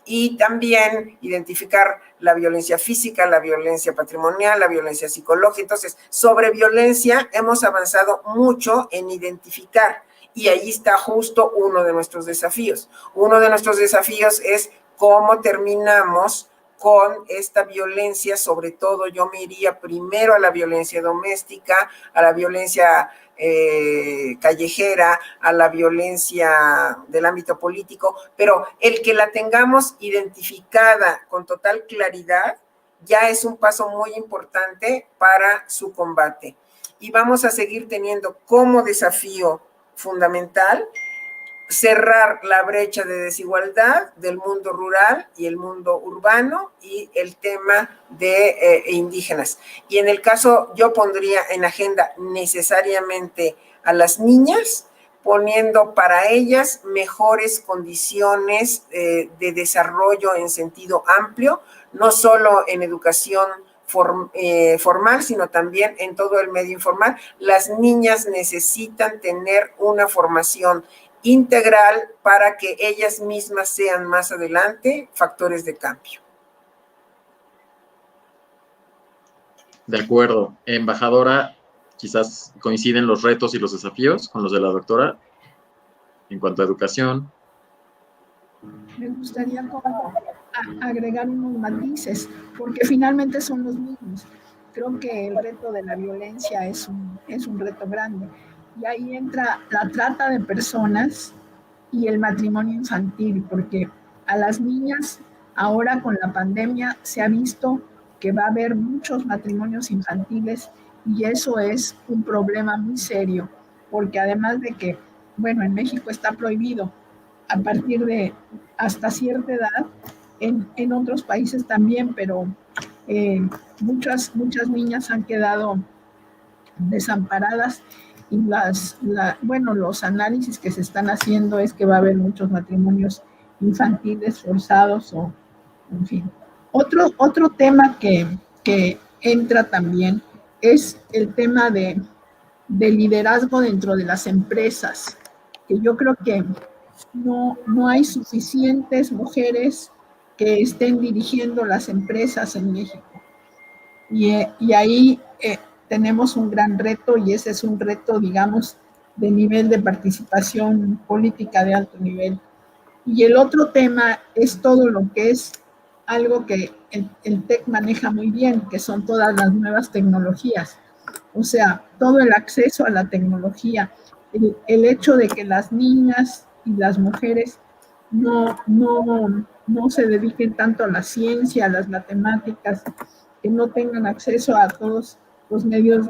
y también identificar la violencia física, la violencia patrimonial, la violencia psicológica. Entonces, sobre violencia hemos avanzado mucho en identificar, y ahí está justo uno de nuestros desafíos. Uno de nuestros desafíos es cómo terminamos con esta violencia, sobre todo yo me iría primero a la violencia doméstica, a la violencia callejera, a la violencia del ámbito político, pero el que la tengamos identificada con total claridad ya es un paso muy importante para su combate. Y vamos a seguir teniendo como desafío fundamental cerrar la brecha de desigualdad del mundo rural y el mundo urbano y el tema de indígenas. Y en el caso, yo pondría en agenda necesariamente a las niñas, poniendo para ellas mejores condiciones de desarrollo en sentido amplio, no solo en educación formal, sino también en todo el medio informal. Las niñas necesitan tener una formación integral para que ellas mismas sean más adelante factores de cambio. De acuerdo. Embajadora, quizás coinciden los retos y los desafíos con los de la doctora en cuanto a educación. Me gustaría agregar unos matices, porque finalmente son los mismos. Creo que el reto de la violencia es un reto grande. Y ahí entra la trata de personas y el matrimonio infantil, porque a las niñas ahora con la pandemia se ha visto que va a haber muchos matrimonios infantiles y eso es un problema muy serio, porque además de que, bueno, en México está prohibido a partir de hasta cierta edad, en otros países también, pero muchas niñas han quedado desamparadas. Y los análisis que se están haciendo es que va a haber muchos matrimonios infantiles forzados o, en fin. Otro tema que entra también es el tema de liderazgo dentro de las empresas, que yo creo que no hay suficientes mujeres que estén dirigiendo las empresas en México. Y ahí tenemos un gran reto y ese es un reto, digamos, de nivel de participación política de alto nivel. Y el otro tema es todo lo que es algo que el TEC maneja muy bien, que son todas las nuevas tecnologías. O sea, todo el acceso a la tecnología, el hecho de que las niñas y las mujeres no se dediquen tanto a la ciencia, a las matemáticas, que no tengan acceso a todos los medios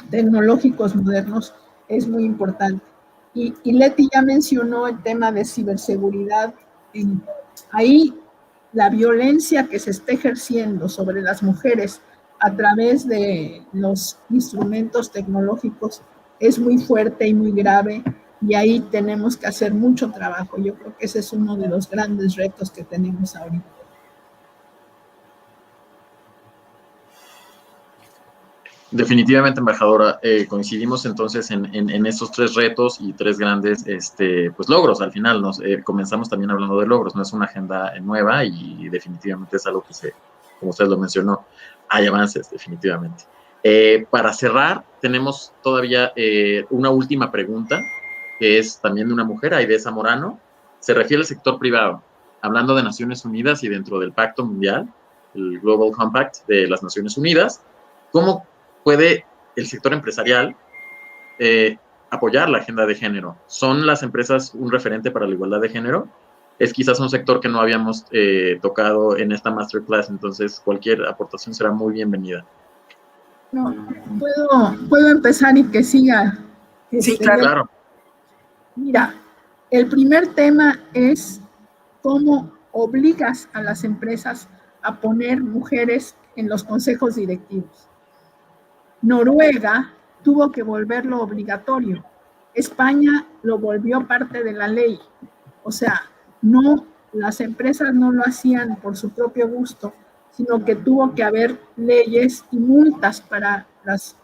tecnológicos modernos es muy importante. Y Leti ya mencionó el tema de ciberseguridad. Ahí la violencia que se está ejerciendo sobre las mujeres a través de los instrumentos tecnológicos es muy fuerte y muy grave y ahí tenemos que hacer mucho trabajo. Yo creo que ese es uno de los grandes retos que tenemos ahorita. Definitivamente, embajadora, coincidimos entonces en estos tres retos y tres grandes pues logros. Al final comenzamos también hablando de logros, no es una agenda nueva y definitivamente es algo que como usted lo mencionó, hay avances definitivamente. Para cerrar, tenemos todavía una última pregunta, que es también de una mujer, Aide Zamorano, se refiere al sector privado, hablando de Naciones Unidas y dentro del Pacto Mundial, el Global Compact de las Naciones Unidas, ¿cómo puede el sector empresarial apoyar la agenda de género. ¿Son las empresas un referente para la igualdad de género? Es quizás un sector que no habíamos tocado en esta masterclass, entonces cualquier aportación será muy bienvenida. No, puedo empezar y que siga. Sí, claro. Mira, el primer tema es cómo obligas a las empresas a poner mujeres en los consejos directivos. Noruega tuvo que volverlo obligatorio. España lo volvió parte de la ley. O sea, no, las empresas no lo hacían por su propio gusto, sino que tuvo que haber leyes y multas para las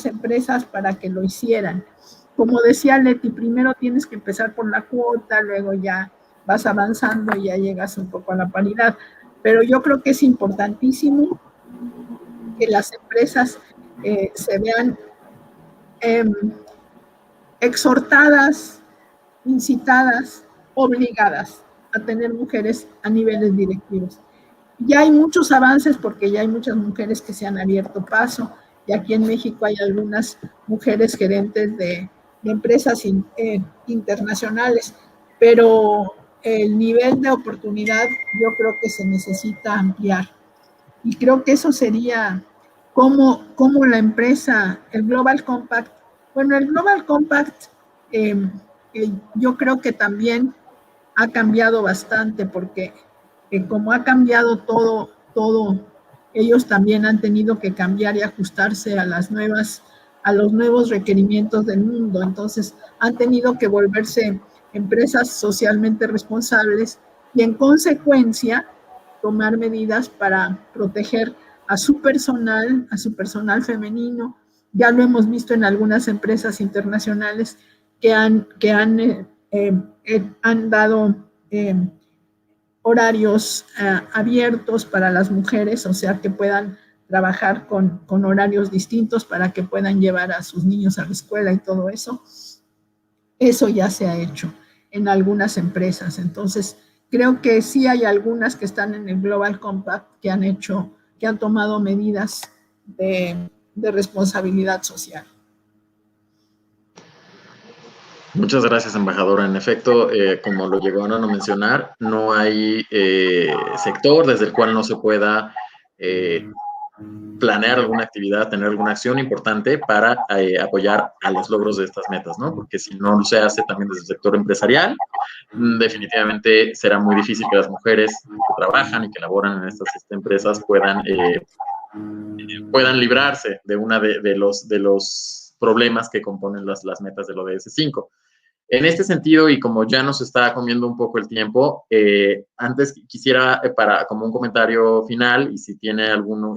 empresas para que lo hicieran. Como decía Leti, primero tienes que empezar por la cuota, luego ya vas avanzando y ya llegas un poco a la paridad. Pero yo creo que es importantísimo que las empresas se vean exhortadas, incitadas, obligadas a tener mujeres a niveles directivos. Ya hay muchos avances porque ya hay muchas mujeres que se han abierto paso y aquí en México hay algunas mujeres gerentes de empresas internacionales, pero el nivel de oportunidad yo creo que se necesita ampliar. Y creo que eso sería como la empresa, el Global Compact, bueno, el Global Compact yo creo que también ha cambiado bastante porque como ha cambiado todo, ellos también han tenido que cambiar y ajustarse a los nuevos requerimientos del mundo. Entonces, han tenido que volverse empresas socialmente responsables y, en consecuencia, tomar medidas para proteger a su personal femenino. Ya lo hemos visto en algunas empresas internacionales que han dado horarios abiertos para las mujeres, o sea, que puedan trabajar con horarios distintos para que puedan llevar a sus niños a la escuela y todo eso. Eso ya se ha hecho en algunas empresas. Entonces, creo que sí hay algunas que están en el Global Compact que han tomado medidas de responsabilidad social. Muchas gracias, embajadora. En efecto, como lo llegaron a mencionar, no hay sector desde el cual no se pueda planear alguna actividad, tener alguna acción importante para apoyar a los logros de estas metas, ¿no? Porque si no se hace también desde el sector empresarial, definitivamente será muy difícil que las mujeres que trabajan y que laboran en estas empresas puedan librarse de una de los problemas que componen las metas del ODS 5. En este sentido, y como ya nos está comiendo un poco el tiempo, antes quisiera, como un comentario final, y si tiene algún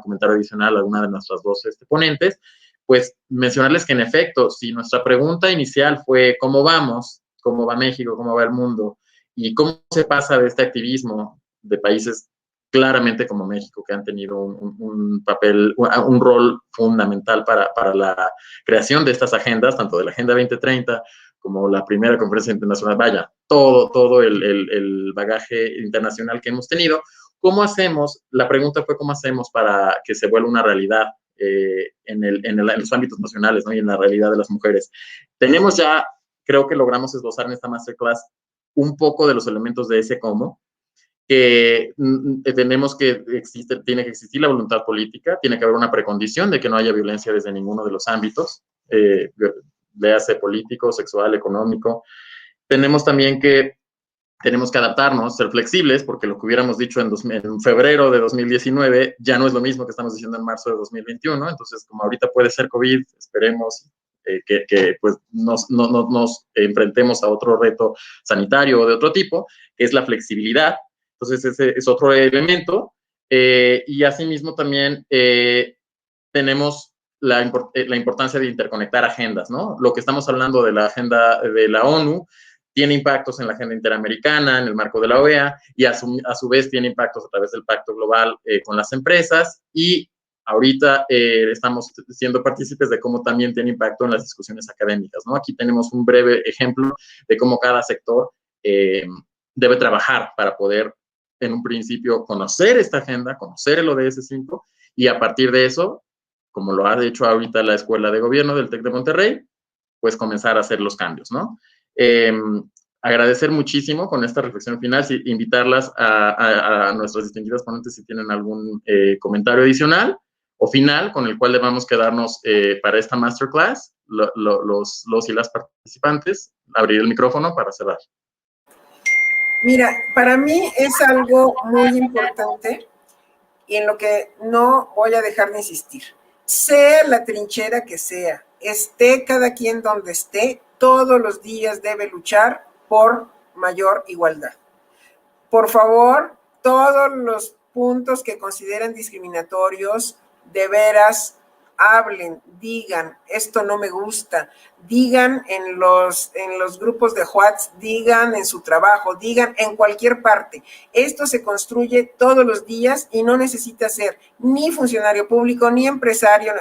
comentario adicional, alguna de nuestras dos ponentes, pues mencionarles que en efecto, si nuestra pregunta inicial fue ¿cómo vamos? ¿Cómo va México? ¿Cómo va el mundo? ¿Y cómo se pasa de este activismo de países claramente como México, que han tenido un papel, un rol fundamental para la creación de estas agendas, tanto de la Agenda 2030 como la primera conferencia internacional, vaya, todo el bagaje internacional que hemos tenido? ¿Cómo hacemos? La pregunta fue, ¿cómo hacemos para que se vuelva una realidad en los ámbitos nacionales, ¿no? Y en la realidad de las mujeres? Tenemos ya, creo que logramos esbozar en esta masterclass un poco de los elementos de ese cómo, que tenemos que tiene que existir la voluntad política, tiene que haber una precondición de que no haya violencia desde ninguno de los ámbitos, léase político, sexual, económico. Tenemos también que adaptarnos, ser flexibles, porque lo que hubiéramos dicho en febrero de 2019 ya no es lo mismo que estamos diciendo en marzo de 2021. Entonces, como ahorita puede ser COVID, esperemos que pues nos enfrentemos a otro reto sanitario o de otro tipo, que es la flexibilidad. Entonces, ese es otro elemento. Y asimismo también tenemos la importancia de interconectar agendas, ¿no? Lo que estamos hablando de la agenda de la ONU tiene impactos en la agenda interamericana, en el marco de la OEA, y a su vez tiene impactos a través del Pacto Global con las empresas, y ahorita estamos siendo partícipes de cómo también tiene impacto en las discusiones académicas, ¿no? Aquí tenemos un breve ejemplo de cómo cada sector debe trabajar para poder, en un principio, conocer esta agenda, conocer el ODS 5, y a partir de eso, como lo ha hecho ahorita la Escuela de Gobierno del TEC de Monterrey, pues comenzar a hacer los cambios, ¿no? Agradecer muchísimo con esta reflexión final, invitarlas a nuestras distinguidas ponentes si tienen algún comentario adicional o final con el cual debamos quedarnos para esta masterclass, los y las participantes. Abrir el micrófono para cerrar. Mira, para mí es algo muy importante y en lo que no voy a dejar de insistir. Sea la trinchera que sea, esté cada quien donde esté, todos los días debe luchar por mayor igualdad. Por favor, todos los puntos que consideren discriminatorios, de veras, hablen, digan, esto no me gusta, digan en los grupos de WhatsApp, digan en su trabajo, digan en cualquier parte. Esto se construye todos los días y no necesita ser ni funcionario público ni empresario.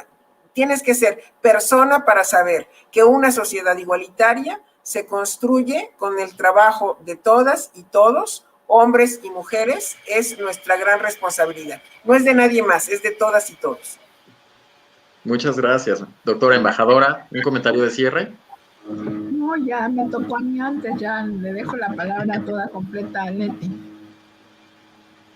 Tienes que ser persona para saber que una sociedad igualitaria se construye con el trabajo de todas y todos, hombres y mujeres. Es nuestra gran responsabilidad. No es de nadie más, es de todas y todos. Muchas gracias. Doctora embajadora, ¿un comentario de cierre? No, ya me tocó a mí antes, ya le dejo la palabra toda completa a Leti.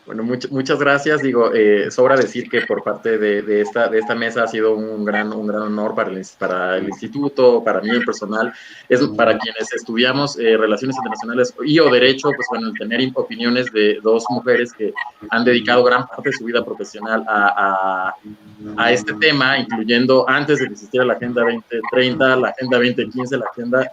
Bueno, muchas gracias. Digo, sobra decir que por parte de esta mesa ha sido un gran honor para el instituto, para mí en personal, es para quienes estudiamos Relaciones Internacionales o Derecho, pues bueno, el tener opiniones de dos mujeres que han dedicado gran parte de su vida profesional a este tema, incluyendo antes de que existiera la Agenda 2030, la Agenda 2015, la Agenda,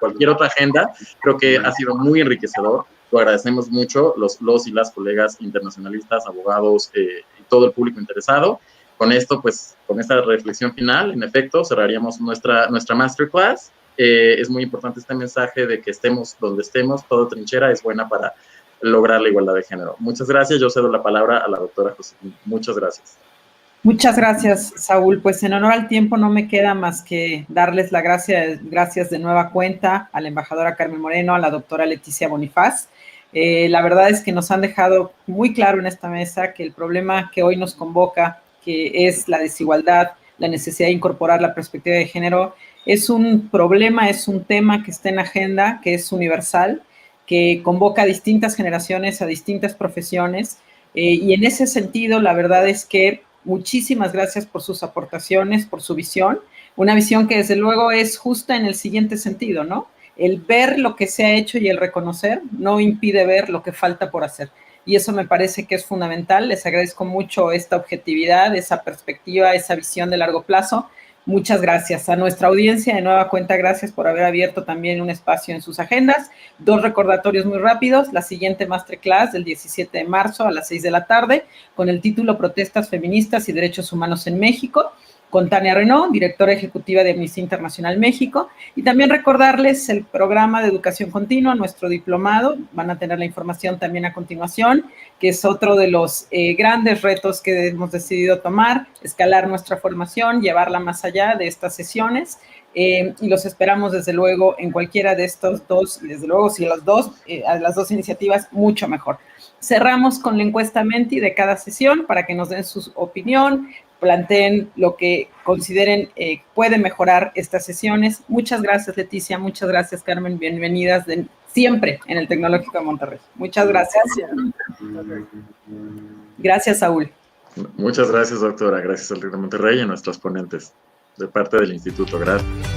cualquier otra agenda, creo que ha sido muy enriquecedor. Lo agradecemos mucho, los y las colegas internacionalistas, abogados y todo el público interesado. Con esto, pues, con esta reflexión final, en efecto, cerraríamos nuestra masterclass. Es muy importante este mensaje de que estemos donde estemos, toda trinchera es buena para lograr la igualdad de género. Muchas gracias. Yo cedo la palabra a la doctora Josefina. Muchas gracias. Muchas gracias, Saúl. Pues en honor al tiempo no me queda más que darles las gracias de nueva cuenta a la embajadora Carmen Moreno, a la doctora Leticia Bonifaz. La verdad es que nos han dejado muy claro en esta mesa que el problema que hoy nos convoca, que es la desigualdad, la necesidad de incorporar la perspectiva de género, es un problema, es un tema que está en agenda, que es universal, que convoca a distintas generaciones, a distintas profesiones, y en ese sentido, la verdad es que muchísimas gracias por sus aportaciones, por su visión, una visión que desde luego es justa en el siguiente sentido, ¿no? El ver lo que se ha hecho y el reconocer no impide ver lo que falta por hacer. Y eso me parece que es fundamental. Les agradezco mucho esta objetividad, esa perspectiva, esa visión de largo plazo. Muchas gracias. A nuestra audiencia, de nueva cuenta, gracias por haber abierto también un espacio en sus agendas. 2 recordatorios muy rápidos. La siguiente masterclass del 17 de marzo a las 6 de la tarde con el título Protestas Feministas y Derechos Humanos en México, con Tania Renaud, directora ejecutiva de Amnistía Internacional México, y también recordarles el programa de educación continua, nuestro diplomado. Van a tener la información también a continuación, que es otro de los grandes retos que hemos decidido tomar, escalar nuestra formación, llevarla más allá de estas sesiones, y los esperamos desde luego en cualquiera de estos dos, y desde luego si las dos iniciativas, mucho mejor. Cerramos con la encuesta Menti de cada sesión para que nos den su opinión, planteen lo que consideren puede mejorar estas sesiones. Muchas gracias, Leticia. Muchas gracias, Carmen. Bienvenidas siempre en el Tecnológico de Monterrey. Muchas gracias. Gracias, Saúl. Muchas gracias, doctora. Gracias al Tecnológico de Monterrey y a nuestros ponentes de parte del instituto. Gracias.